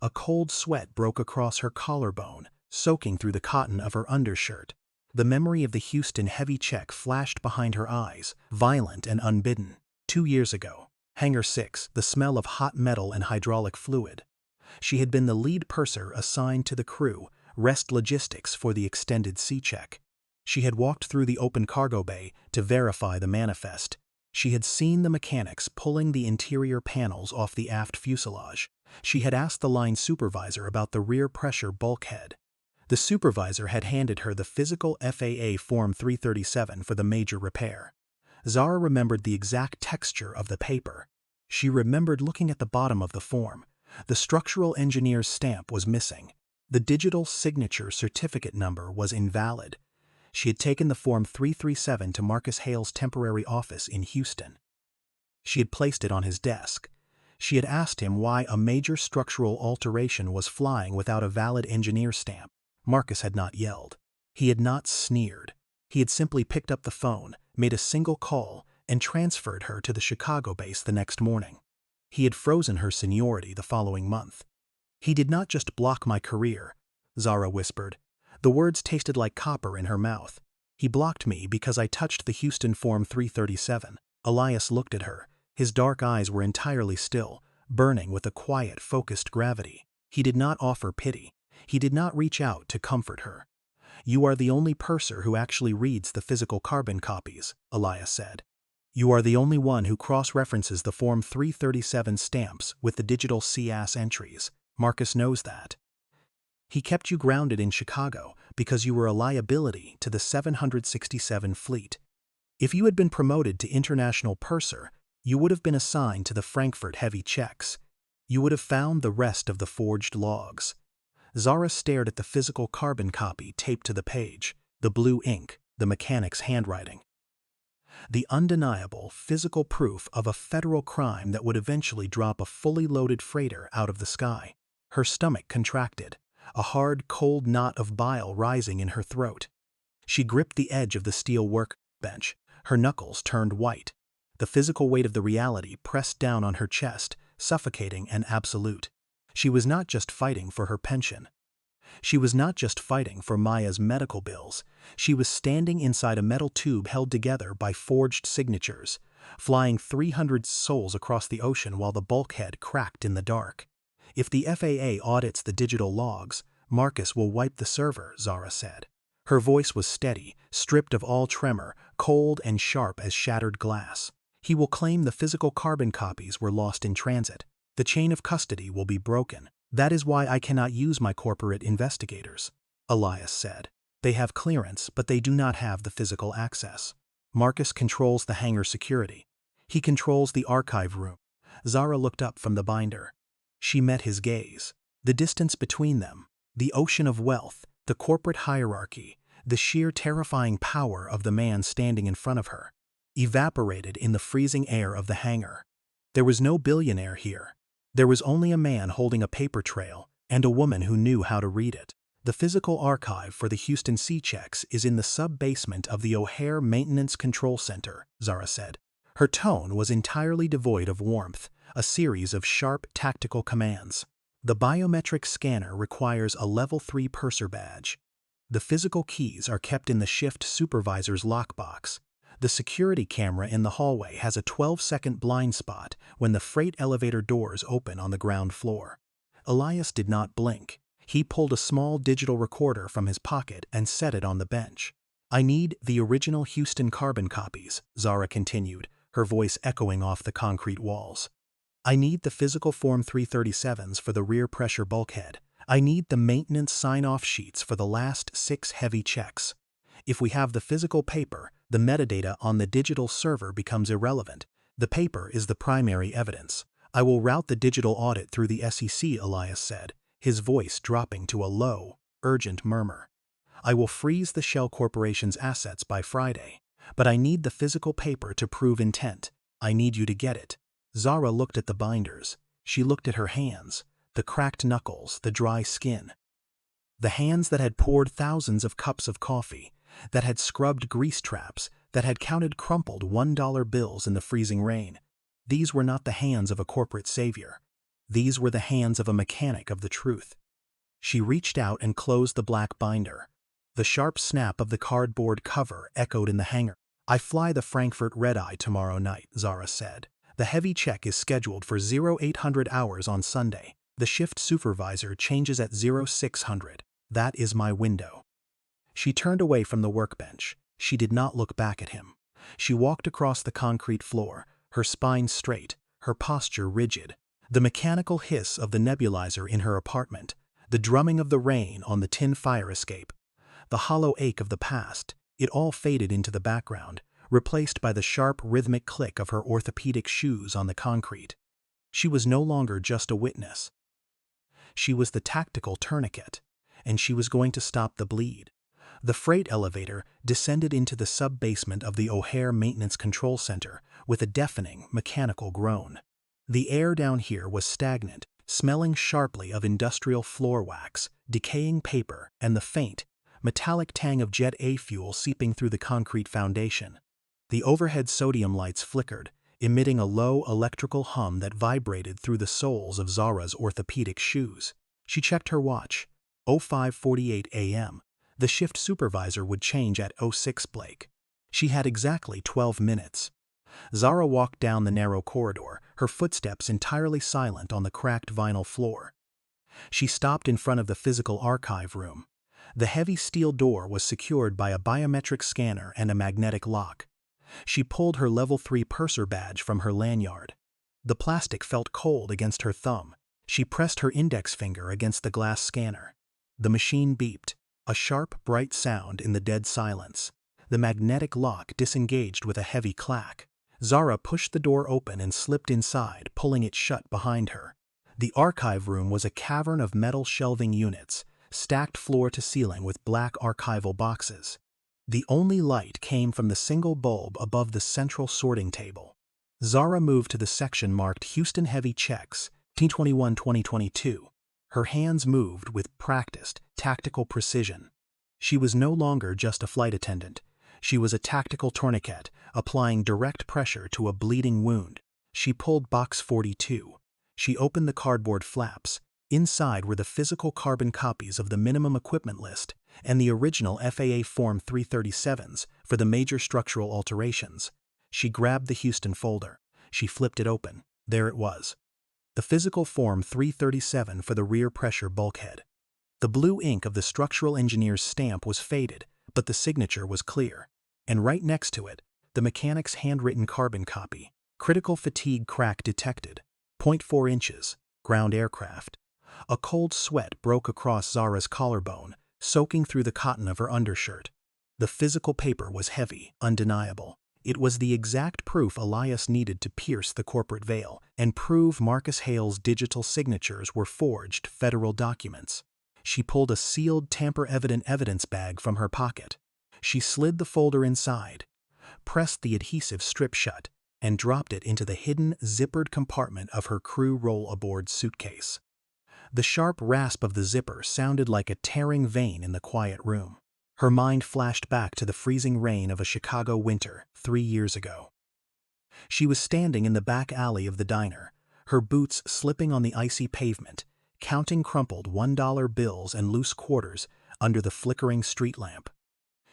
S1: A cold sweat broke across her collarbone, soaking through the cotton of her undershirt. The memory of the Houston heavy check flashed behind her eyes, violent and unbidden. 2 years ago, Hangar 6, the smell of hot metal and hydraulic fluid. She had been the lead purser assigned to the crew, rest logistics for the extended sea check. She had walked through the open cargo bay to verify the manifest. She had seen the mechanics pulling the interior panels off the aft fuselage. She had asked the line supervisor about the rear pressure bulkhead. The supervisor had handed her the physical FAA Form 337 for the major repair. Zara remembered the exact texture of the paper. She remembered looking at the bottom of the form. The structural engineer's stamp was missing. The digital signature certificate number was invalid. She had taken the Form 337 to Marcus Hale's temporary office in Houston. She had placed it on his desk. She had asked him why a major structural alteration was flying without a valid engineer stamp. Marcus had not yelled. He had not sneered. He had simply picked up the phone, made a single call, and transferred her to the Chicago base the next morning. He had frozen her seniority the following month. "He did not just block my career," Zara whispered. The words tasted like copper in her mouth. "He blocked me because I touched the Houston Form 337. Elias looked at her. His dark eyes were entirely still, burning with a quiet, focused gravity. He did not offer pity. He did not reach out to comfort her. "You are the only purser who actually reads the physical carbon copies," Elias said. "You are the only one who cross-references the Form 337 stamps with the digital CAS entries. Marcus knows that. He kept you grounded in Chicago because you were a liability to the 767 fleet. If you had been promoted to international purser, you would have been assigned to the Frankfurt heavy checks. You would have found the rest of the forged logs." Zara stared at the physical carbon copy taped to the page, the blue ink, the mechanic's handwriting. The undeniable physical proof of a federal crime that would eventually drop a fully loaded freighter out of the sky. Her stomach contracted, a hard, cold knot of bile rising in her throat. She gripped the edge of the steel workbench, her knuckles turned white. The physical weight of the reality pressed down on her chest, suffocating and absolute. She was not just fighting for her pension. She was not just fighting for Maya's medical bills. She was standing inside a metal tube held together by forged signatures, flying 300 souls across the ocean while the bulkhead cracked in the dark. "If the FAA audits the digital logs, Marcus will wipe the server," Zara said. Her voice was steady, stripped of all tremor, cold and sharp as shattered glass. "He will claim the physical carbon copies were lost in transit. The chain of custody will be broken. That is why I cannot use my corporate investigators," Elias said. "They have clearance, but they do not have the physical access. Marcus controls the hangar security. He controls the archive room." Zara looked up from the binder. She met his gaze. The distance between them, the ocean of wealth, the corporate hierarchy, the sheer terrifying power of the man standing in front of her, evaporated in the freezing air of the hangar. There was no billionaire here. There was only a man holding a paper trail and a woman who knew how to read it. "The physical archive for the Houston Sea checks is in the sub-basement of the O'Hare Maintenance Control Center," Zara said. Her tone was entirely devoid of warmth, a series of sharp tactical commands. "The biometric scanner requires a Level 3 purser badge. The physical keys are kept in the shift supervisor's lockbox. The security camera in the hallway has a 12-second blind spot when the freight elevator doors open on the ground floor." Elias did not blink. He pulled a small digital recorder from his pocket and set it on the bench. "I need the original Houston carbon copies," Zara continued, her voice echoing off the concrete walls. "I need the physical Form 337s for the rear pressure bulkhead. I need the maintenance sign-off sheets for the last 6 heavy checks. If we have the physical paper, the metadata on the digital server becomes irrelevant. The paper is the primary evidence. I will route the digital audit through the SEC," Elias said, his voice dropping to a low, urgent murmur. "I will freeze the Shell Corporation's assets by Friday. But I need the physical paper to prove intent. I need you to get it." Zara looked at the binders. She looked at her hands, the cracked knuckles, the dry skin. The hands that had poured thousands of cups of coffee, that had scrubbed grease traps, that had counted crumpled $1 bills in the freezing rain. These were not the hands of a corporate savior. These were the hands of a mechanic of the truth. She reached out and closed the black binder. The sharp snap of the cardboard cover echoed in the hangar. "I fly the Frankfurt red-eye tomorrow night," Zara said. "The heavy check is scheduled for 0800 hours on Sunday. The shift supervisor changes at 0600. That is my window." She turned away from the workbench. She did not look back at him. She walked across the concrete floor, her spine straight, her posture rigid. The mechanical hiss of the nebulizer in her apartment, the drumming of the rain on the tin fire escape, the hollow ache of the past, it all faded into the background, replaced by the sharp rhythmic click of her orthopedic shoes on the concrete. She was no longer just a witness. She was the tactical tourniquet, and she was going to stop the bleed. The freight elevator descended into the sub-basement of the O'Hare Maintenance Control Center with a deafening, mechanical groan. The air down here was stagnant, smelling sharply of industrial floor wax, decaying paper, and the faint, metallic tang of Jet A fuel seeping through the concrete foundation. The overhead sodium lights flickered, emitting a low electrical hum that vibrated through the soles of Zara's orthopedic shoes. She checked her watch. 05:48 a.m. The shift supervisor would change at 06 Blake. She had exactly 12 minutes. Zara walked down the narrow corridor, her footsteps entirely silent on the cracked vinyl floor. She stopped in front of the physical archive room. The heavy steel door was secured by a biometric scanner and a magnetic lock. She pulled her Level 3 purser badge from her lanyard. The plastic felt cold against her thumb. She pressed her index finger against the glass scanner. The machine beeped, a sharp, bright sound in the dead silence. The magnetic lock disengaged with a heavy clack. Zara pushed the door open and slipped inside, pulling it shut behind her. The archive room was a cavern of metal shelving units, stacked floor to ceiling with black archival boxes. The only light came from the single bulb above the central sorting table. Zara moved to the section marked Houston Heavy Checks, 2021-2022. Her hands moved with practiced, tactical precision. She was no longer just a flight attendant. She was a tactical tourniquet, applying direct pressure to a bleeding wound. She pulled box 42. She opened the cardboard flaps. Inside were the physical carbon copies of the minimum equipment list and the original FAA Form 337s for the major structural alterations. She grabbed the Houston folder. She flipped it open. There it was. The physical Form 337 for the rear pressure bulkhead. The blue ink of the structural engineer's stamp was faded, but the signature was clear. And right next to it, the mechanic's handwritten carbon copy. Critical fatigue crack detected. 0.4 inches. Ground aircraft. A cold sweat broke across Zara's collarbone, soaking through the cotton of her undershirt. The physical paper was heavy, undeniable. It was the exact proof Elias needed to pierce the corporate veil and prove Marcus Hale's digital signatures were forged federal documents. She pulled a sealed tamper-evident evidence bag from her pocket. She slid the folder inside, pressed the adhesive strip shut, and dropped it into the hidden, zippered compartment of her crew roll-aboard suitcase. The sharp rasp of the zipper sounded like a tearing vein in the quiet room. Her mind flashed back to the freezing rain of a Chicago winter 3 years ago. She was standing in the back alley of the diner, her boots slipping on the icy pavement, counting crumpled $1 bills and loose quarters under the flickering street lamp.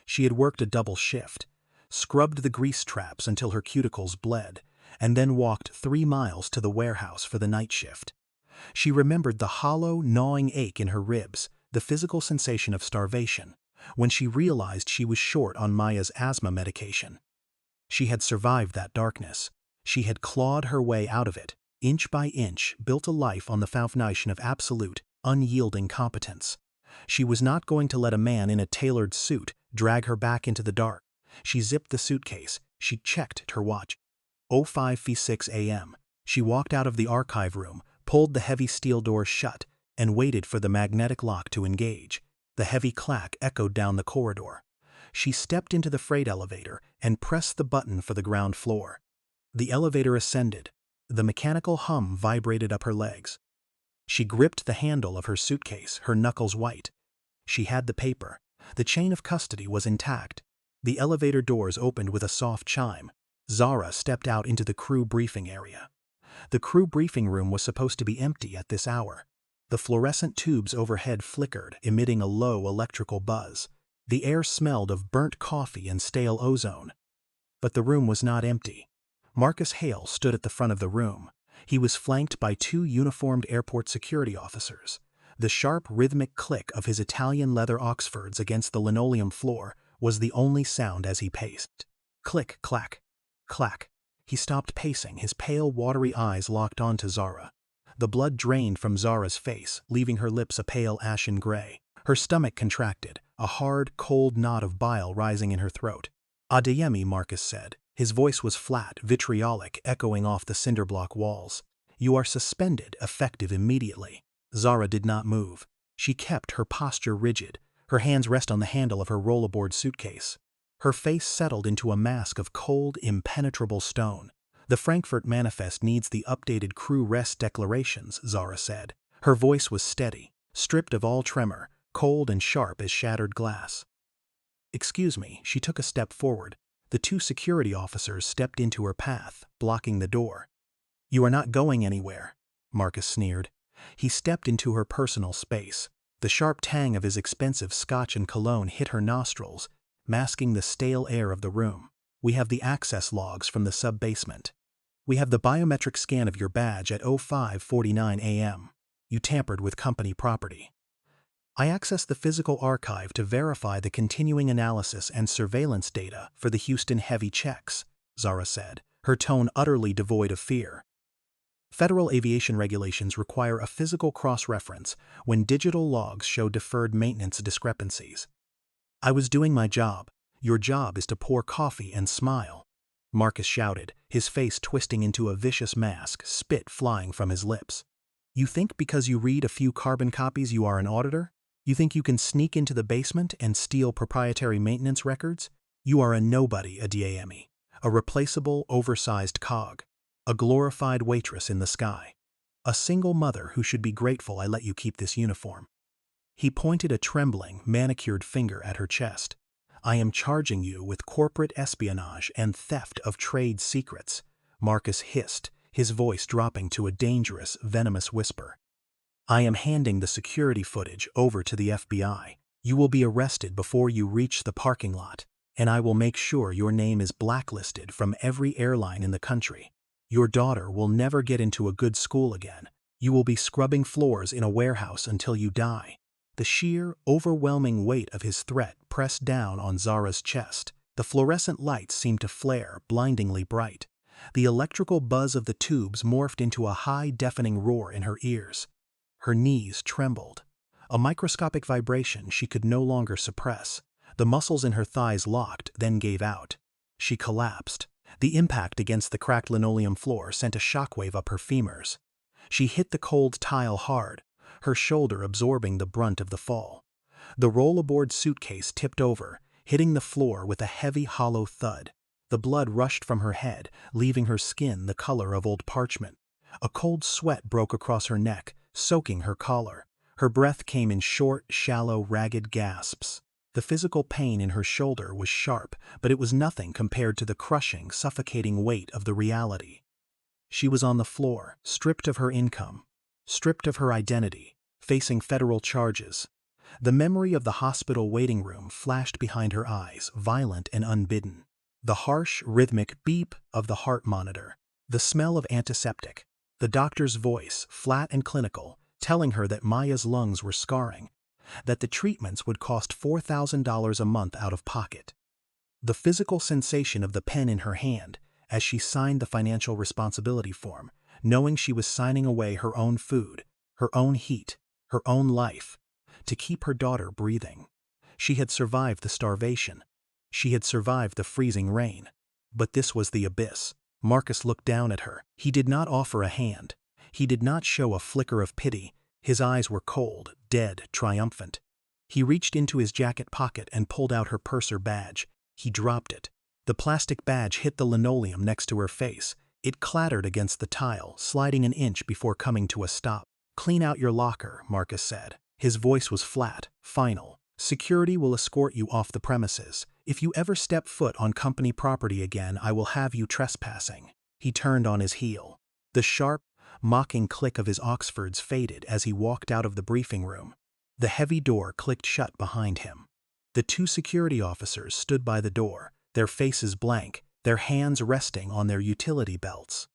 S1: She had worked a double shift, scrubbed the grease traps until her cuticles bled, and then walked 3 miles to the warehouse for the night shift. She remembered the hollow, gnawing ache in her ribs, the physical sensation of starvation, when she realized she was short on Maya's asthma medication. She had survived that darkness. She had clawed her way out of it, inch by inch, built a life on the foundation of absolute, unyielding competence. She was not going to let a man in a tailored suit drag her back into the dark. She zipped the suitcase. She checked her watch. 05:06 a.m. She walked out of the archive room, pulled the heavy steel doors shut, and waited for the magnetic lock to engage. The heavy clack echoed down the corridor. She stepped into the freight elevator and pressed the button for the ground floor. The elevator ascended. The mechanical hum vibrated up her legs. She gripped the handle of her suitcase, her knuckles white. She had the paper. The chain of custody was intact. The elevator doors opened with a soft chime. Zara stepped out into the crew briefing area. The crew briefing room was supposed to be empty at this hour. The fluorescent tubes overhead flickered, emitting a low electrical buzz. The air smelled of burnt coffee and stale ozone. But the room was not empty. Marcus Hale stood at the front of the room. He was flanked by 2 uniformed airport security officers. The sharp, rhythmic click of his Italian leather Oxfords against the linoleum floor was the only sound as he paced. Click, clack, clack. He stopped pacing, his pale, watery eyes locked onto Zara. The blood drained from Zara's face, leaving her lips a pale ashen gray. Her stomach contracted, a hard, cold knot of bile rising in her throat. Adeyemi, Marcus said. His voice was flat, vitriolic, echoing off the cinderblock walls. You are suspended, effective immediately. Zara did not move. She kept her posture rigid, her hands rest on the handle of her rollerboard suitcase. Her face settled into a mask of cold, impenetrable stone. "The Frankfurt Manifest needs the updated crew rest declarations," Zara said. Her voice was steady, stripped of all tremor, cold and sharp as shattered glass. "Excuse me," she took a step forward. The two security officers stepped into her path, blocking the door. "You are not going anywhere," Marcus sneered. He stepped into her personal space. The sharp tang of his expensive scotch and cologne hit her nostrils, masking the stale air of the room. "We have the access logs from the sub-basement. We have the biometric scan of your badge at 05:49 a.m. You tampered with company property. I accessed the physical archive to verify the continuing analysis and surveillance data for the Houston heavy checks," Zara said, her tone utterly devoid of fear. "Federal aviation regulations require a physical cross-reference when digital logs show deferred maintenance discrepancies. I was doing my job. Your job is to pour coffee and smile," Marcus shouted, his face twisting into a vicious mask, spit flying from his lips. "You think because you read a few carbon copies you are an auditor? You think you can sneak into the basement and steal proprietary maintenance records? You are a nobody, Adeyemi, a replaceable, oversized cog, a glorified waitress in the sky, a single mother who should be grateful I let you keep this uniform." He pointed a trembling, manicured finger at her chest. "I am charging you with corporate espionage and theft of trade secrets," Marcus hissed, his voice dropping to a dangerous, venomous whisper. "I am handing the security footage over to the FBI. You will be arrested before you reach the parking lot, and I will make sure your name is blacklisted from every airline in the country. Your daughter will never get into a good school again. You will be scrubbing floors in a warehouse until you die." The sheer, overwhelming weight of his threat pressed down on Zara's chest. The fluorescent lights seemed to flare, blindingly bright. The electrical buzz of the tubes morphed into a high, deafening roar in her ears. Her knees trembled. A microscopic vibration she could no longer suppress. The muscles in her thighs locked, then gave out. She collapsed. The impact against the cracked linoleum floor sent a shockwave up her femurs. She hit the cold tile hard, her shoulder absorbing the brunt of the fall. The rollerboard suitcase tipped over, hitting the floor with a heavy, hollow thud. The blood rushed from her head, leaving her skin the color of old parchment. A cold sweat broke across her neck, soaking her collar. Her breath came in short, shallow, ragged gasps. The physical pain in her shoulder was sharp, but it was nothing compared to the crushing, suffocating weight of the reality. She was on the floor, stripped of her income, stripped of her identity, facing federal charges. The memory of the hospital waiting room flashed behind her eyes, violent and unbidden. The harsh, rhythmic beep of the heart monitor, the smell of antiseptic, the doctor's voice, flat and clinical, telling her that Maya's lungs were scarring, that the treatments would cost $4,000 a month out of pocket. The physical sensation of the pen in her hand as she signed the financial responsibility form, knowing she was signing away her own food, her own heat, her own life, to keep her daughter breathing. She had survived the starvation. She had survived the freezing rain. But this was the abyss. Marcus looked down at her. He did not offer a hand. He did not show a flicker of pity. His eyes were cold, dead, triumphant. He reached into his jacket pocket and pulled out her purser badge. He dropped it. The plastic badge hit the linoleum next to her face. It clattered against the tile, sliding an inch before coming to a stop. "Clean out your locker," Marcus said. His voice was flat, final. "Security will escort you off the premises. If you ever step foot on company property again, I will have you trespassing." He turned on his heel. The sharp, mocking click of his Oxfords faded as he walked out of the briefing room. The heavy door clicked shut behind him. The two security officers stood by the door, their faces blank, their hands resting on their utility belts.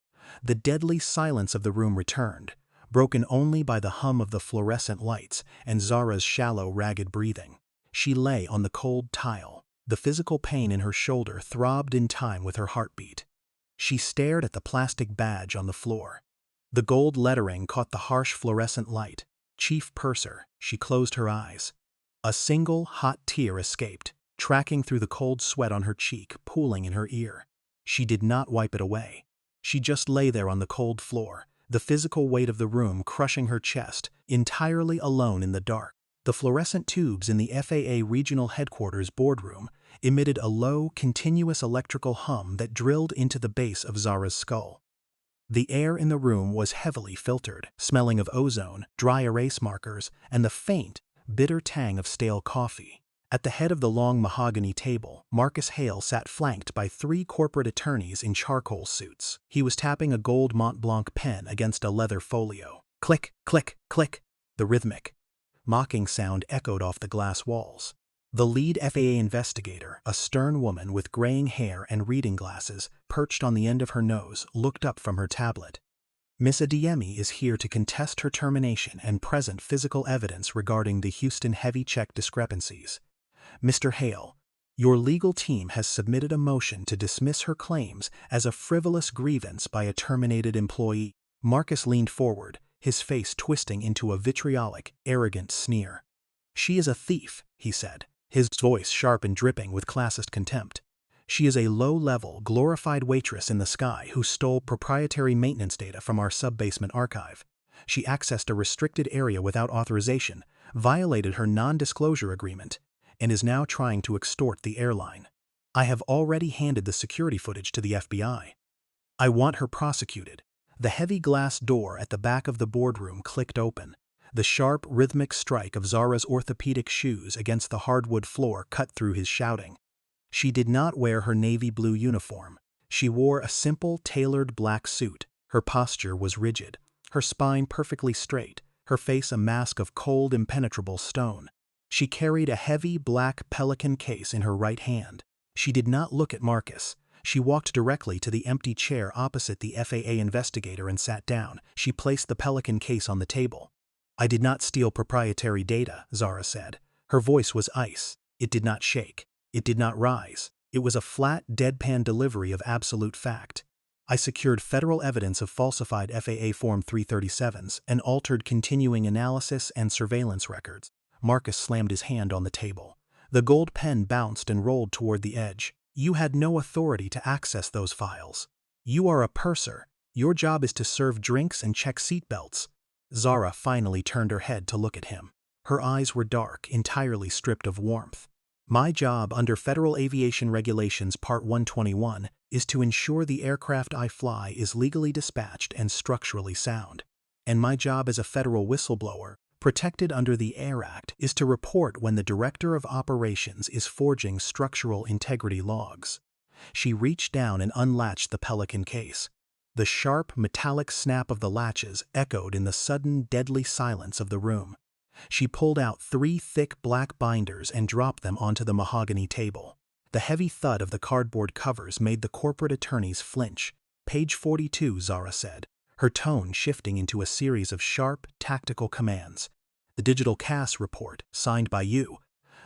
S1: The deadly silence of the room returned, broken only by the hum of the fluorescent lights and Zara's shallow, ragged breathing. She lay on the cold tile. The physical pain in her shoulder throbbed in time with her heartbeat. She stared at the plastic badge on the floor. The gold lettering caught the harsh fluorescent light. Chief Purser. She closed her eyes. A single hot tear escaped, tracking through the cold sweat on her cheek, pooling in her ear. She did not wipe it away. She just lay there on the cold floor, the physical weight of the room crushing her chest, entirely alone in the dark. The fluorescent tubes in the FAA regional headquarters boardroom emitted a low, continuous electrical hum that drilled into the base of Zara's skull. The air in the room was heavily filtered, smelling of ozone, dry erase markers, and the faint, bitter tang of stale coffee. At the head of the long mahogany table, Marcus Hale sat flanked by 3 corporate attorneys in charcoal suits. He was tapping a gold Mont Blanc pen against a leather folio. Click, click, click. The rhythmic, mocking sound echoed off the glass walls. The lead FAA investigator, a stern woman with graying hair and reading glasses perched on the end of her nose, looked up from her tablet. Miss Adeyemi is here to contest her termination and present physical evidence regarding the Houston heavy check discrepancies. Mr. Hale, your legal team has submitted a motion to dismiss her claims as a frivolous grievance by a terminated employee. Marcus leaned forward, his face twisting into a vitriolic, arrogant sneer. She is a thief, he said, his voice sharp and dripping with classist contempt. She is a low-level, glorified waitress in the sky who stole proprietary maintenance data from our sub-basement archive. She accessed a restricted area without authorization, violated her non-disclosure agreement, and is now trying to extort the airline. I have already handed the security footage to the FBI. I want her prosecuted. The heavy glass door at the back of the boardroom clicked open. The sharp, rhythmic strike of Zara's orthopedic shoes against the hardwood floor cut through his shouting. She did not wear her navy blue uniform. She wore a simple, tailored black suit. Her posture was rigid, her spine perfectly straight, her face a mask of cold, impenetrable stone. She carried a heavy, black pelican case in her right hand. She did not look at Marcus. She walked directly to the empty chair opposite the FAA investigator and sat down. She placed the pelican case on the table. I did not steal proprietary data, Zara said. Her voice was ice. It did not shake. It did not rise. It was a flat, deadpan delivery of absolute fact. I secured federal evidence of falsified FAA Form 337s and altered continuing analysis and surveillance records. Marcus slammed his hand on the table. The gold pen bounced and rolled toward the edge. You had no authority to access those files. You are a purser. Your job is to serve drinks and check seatbelts. Zara finally turned her head to look at him. Her eyes were dark, entirely stripped of warmth. My job under Federal Aviation Regulations Part 121 is to ensure the aircraft I fly is legally dispatched and structurally sound. And my job as a federal whistleblower, protected under the Air Act, is to report when the Director of Operations is forging structural integrity logs. She reached down and unlatched the pelican case. The sharp, metallic snap of the latches echoed in the sudden, deadly silence of the room. She pulled out 3 thick black binders and dropped them onto the mahogany table. The heavy thud of the cardboard covers made the corporate attorneys flinch. Page 42, Zara said, her tone shifting into a series of sharp, tactical commands. The digital CAS report, signed by you,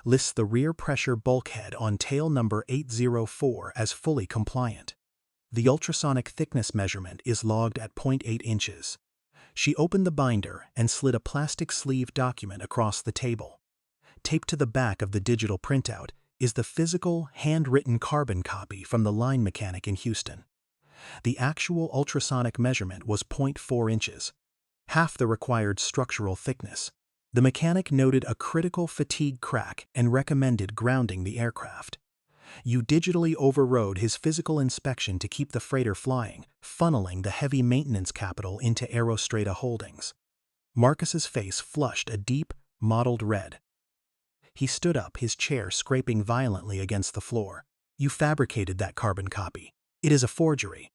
S1: lists the rear pressure bulkhead on tail number 804 as fully compliant. The ultrasonic thickness measurement is logged at 0.8 inches. She opened the binder and slid a plastic sleeve document across the table. Taped to the back of the digital printout is the physical, handwritten carbon copy from the line mechanic in Houston. The actual ultrasonic measurement was 0.4 inches, half the required structural thickness. The mechanic noted a critical fatigue crack and recommended grounding the aircraft. You digitally overrode his physical inspection to keep the freighter flying, funneling the heavy maintenance capital into Aerostrata Holdings. Marcus's face flushed a deep, mottled red. He stood up, his chair scraping violently against the floor. You fabricated that carbon copy. It is a forgery.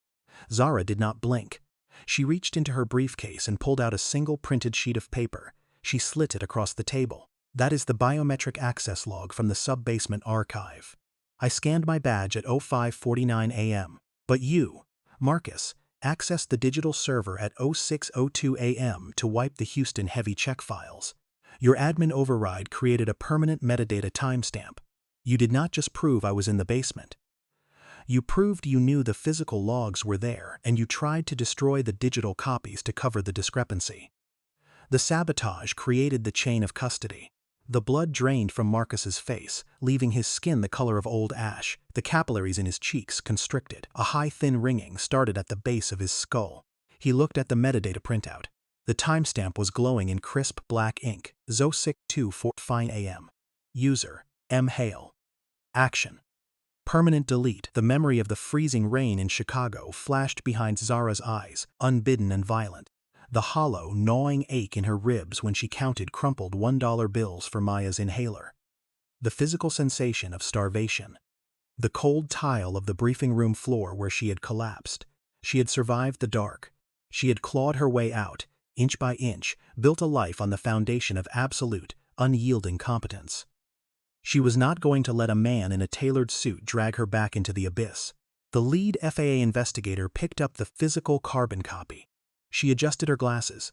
S1: Zara did not blink. She reached into her briefcase and pulled out a single printed sheet of paper. She slit it across the table. That is the biometric access log from the sub-basement archive. I scanned my badge at 05:49 a.m. But you, Marcus, accessed the digital server at 06:02 a.m. to wipe the Houston heavy check files. Your admin override created a permanent metadata timestamp. You did not just prove I was in the basement. You proved you knew the physical logs were there, and you tried to destroy the digital copies to cover the discrepancy. The sabotage created the chain of custody. The blood drained from Marcus's face, leaving his skin the color of old ash. The capillaries in his cheeks constricted. A high, thin ringing started at the base of his skull. He looked at the metadata printout. The timestamp was glowing in crisp black ink. 06:24 a.m. User: M. Hale. Action: permanent delete. The memory of the freezing rain in Chicago flashed behind Zara's eyes, unbidden and violent. The hollow, gnawing ache in her ribs when she counted crumpled $1 bills for Maya's inhaler. The physical sensation of starvation. The cold tile of the briefing room floor where she had collapsed. She had survived the dark. She had clawed her way out, inch by inch, built a life on the foundation of absolute, unyielding competence. She was not going to let a man in a tailored suit drag her back into the abyss. The lead FAA investigator picked up the physical carbon copy. She adjusted her glasses.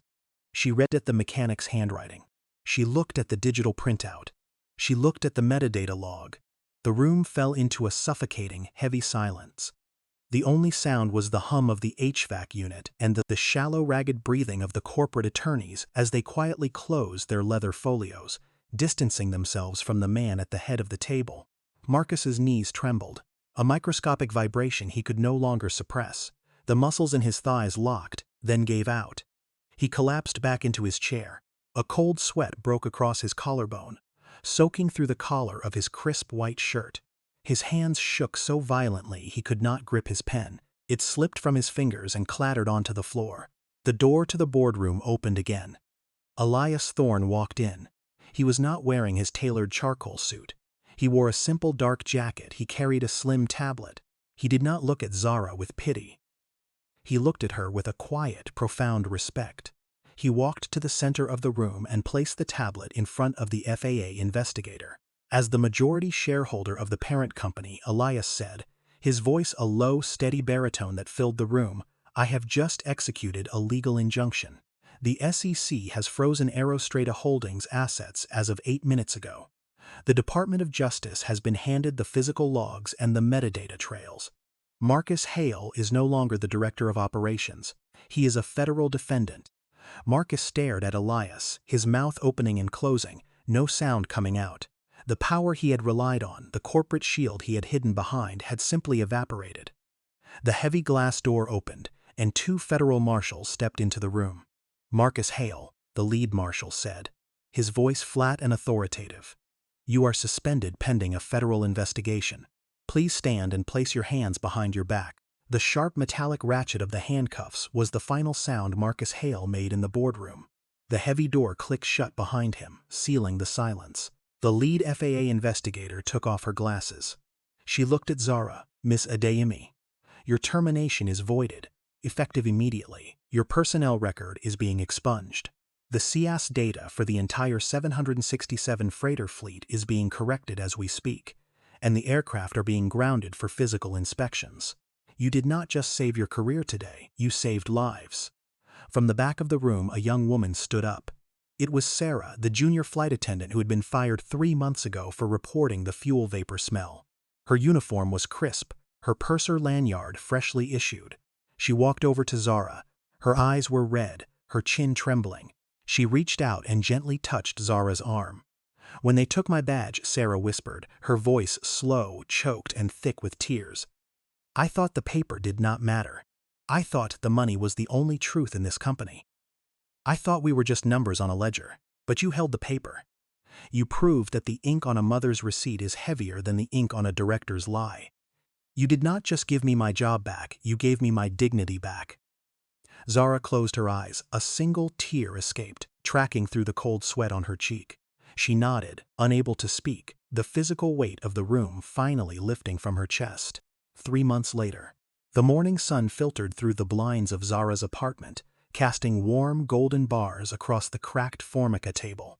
S1: She read at the mechanic's handwriting. She looked at the digital printout. She looked at the metadata log. The room fell into a suffocating, heavy silence. The only sound was the hum of the HVAC unit and the shallow, ragged breathing of the corporate attorneys as they quietly closed their leather folios, distancing themselves from the man at the head of the table. Marcus's knees trembled, a microscopic vibration he could no longer suppress. The muscles in his thighs locked, then gave out. He collapsed back into his chair. A cold sweat broke across his collarbone, soaking through the collar of his crisp white shirt. His hands shook so violently he could not grip his pen. It slipped from his fingers and clattered onto the floor. The door to the boardroom opened again. Elias Thorne walked in. He was not wearing his tailored charcoal suit. He wore a simple dark jacket. He carried a slim tablet. He did not look at Zara with pity. He looked at her with a quiet, profound respect. He walked to the center of the room and placed the tablet in front of the FAA investigator. As the majority shareholder of the parent company, Elias said, his voice a low, steady baritone that filled the room, "I have just executed a legal injunction. The SEC has frozen Aerostrata Holdings' assets as of 8 minutes ago. The Department of Justice has been handed the physical logs and the metadata trails. Marcus Hale is no longer the director of operations. He is a federal defendant." Marcus stared at Elias, his mouth opening and closing, no sound coming out. The power he had relied on, the corporate shield he had hidden behind, had simply evaporated. The heavy glass door opened, and 2 federal marshals stepped into the room. Marcus Hale, the lead marshal, said, his voice flat and authoritative. "You are suspended pending a federal investigation. Please stand and place your hands behind your back." The sharp metallic ratchet of the handcuffs was the final sound Marcus Hale made in the boardroom. The heavy door clicked shut behind him, sealing the silence. The lead FAA investigator took off her glasses. She looked at Zara. "Miss Adeyemi, your termination is voided, effective immediately. Your personnel record is being expunged. The CAS data for the entire 767 freighter fleet is being corrected as we speak, and the aircraft are being grounded for physical inspections. You did not just save your career today, you saved lives." From the back of the room, a young woman stood up. It was Sarah, the junior flight attendant who had been fired 3 months ago for reporting the fuel vapor smell. Her uniform was crisp, her purser lanyard freshly issued. She walked over to Zara. Her eyes were red, her chin trembling. She reached out and gently touched Zara's arm. "When they took my badge," Sarah whispered, her voice slow, choked, and thick with tears, "I thought the paper did not matter. I thought the money was the only truth in this company. I thought we were just numbers on a ledger, but you held the paper. You proved that the ink on a mother's receipt is heavier than the ink on a director's lie. You did not just give me my job back, you gave me my dignity back." Zara closed her eyes. A single tear escaped, tracking through the cold sweat on her cheek. She nodded, unable to speak, the physical weight of the room finally lifting from her chest. 3 months later, the morning sun filtered through the blinds of Zara's apartment, casting warm golden bars across the cracked formica table.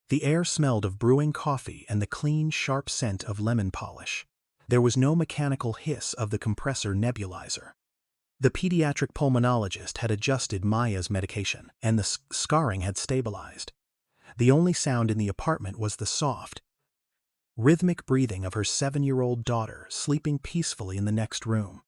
S1: The air smelled of brewing coffee and the clean, sharp scent of lemon polish. There was no mechanical hiss of the compressor nebulizer. The pediatric pulmonologist had adjusted Maya's medication, and the scarring had stabilized. The only sound in the apartment was the soft, rhythmic breathing of her 7-year-old daughter sleeping peacefully in the next room.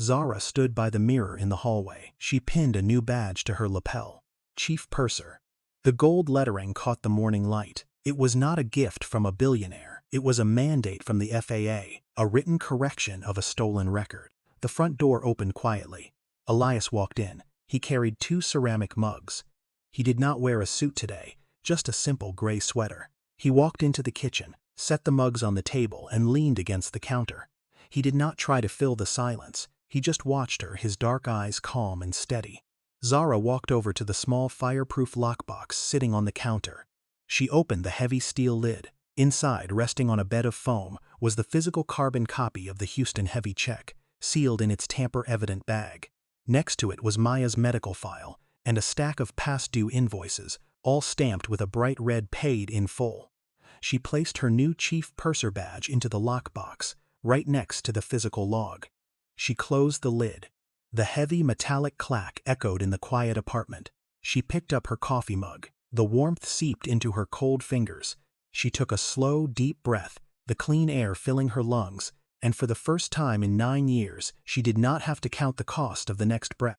S1: Zara stood by the mirror in the hallway. She pinned a new badge to her lapel. Chief Purser. The gold lettering caught the morning light. It was not a gift from a billionaire. It was a mandate from the FAA, a written correction of a stolen record. The front door opened quietly. Elias walked in. He carried 2 ceramic mugs. He did not wear a suit today, just a simple gray sweater. He walked into the kitchen, set the mugs on the table, and leaned against the counter. He did not try to fill the silence. He just watched her, his dark eyes calm and steady. Zara walked over to the small fireproof lockbox sitting on the counter. She opened the heavy steel lid. Inside, resting on a bed of foam, was the physical carbon copy of the Houston heavy check, sealed in its tamper-evident bag. Next to it was Maya's medical file and a stack of past-due invoices, all stamped with a bright red "paid in full." She placed her new chief purser badge into the lockbox, right next to the physical log. She closed the lid. The heavy metallic clack echoed in the quiet apartment. She picked up her coffee mug. The warmth seeped into her cold fingers. She took a slow, deep breath, the clean air filling her lungs, and for the first time in 9 years, she did not have to count the cost of the next breath.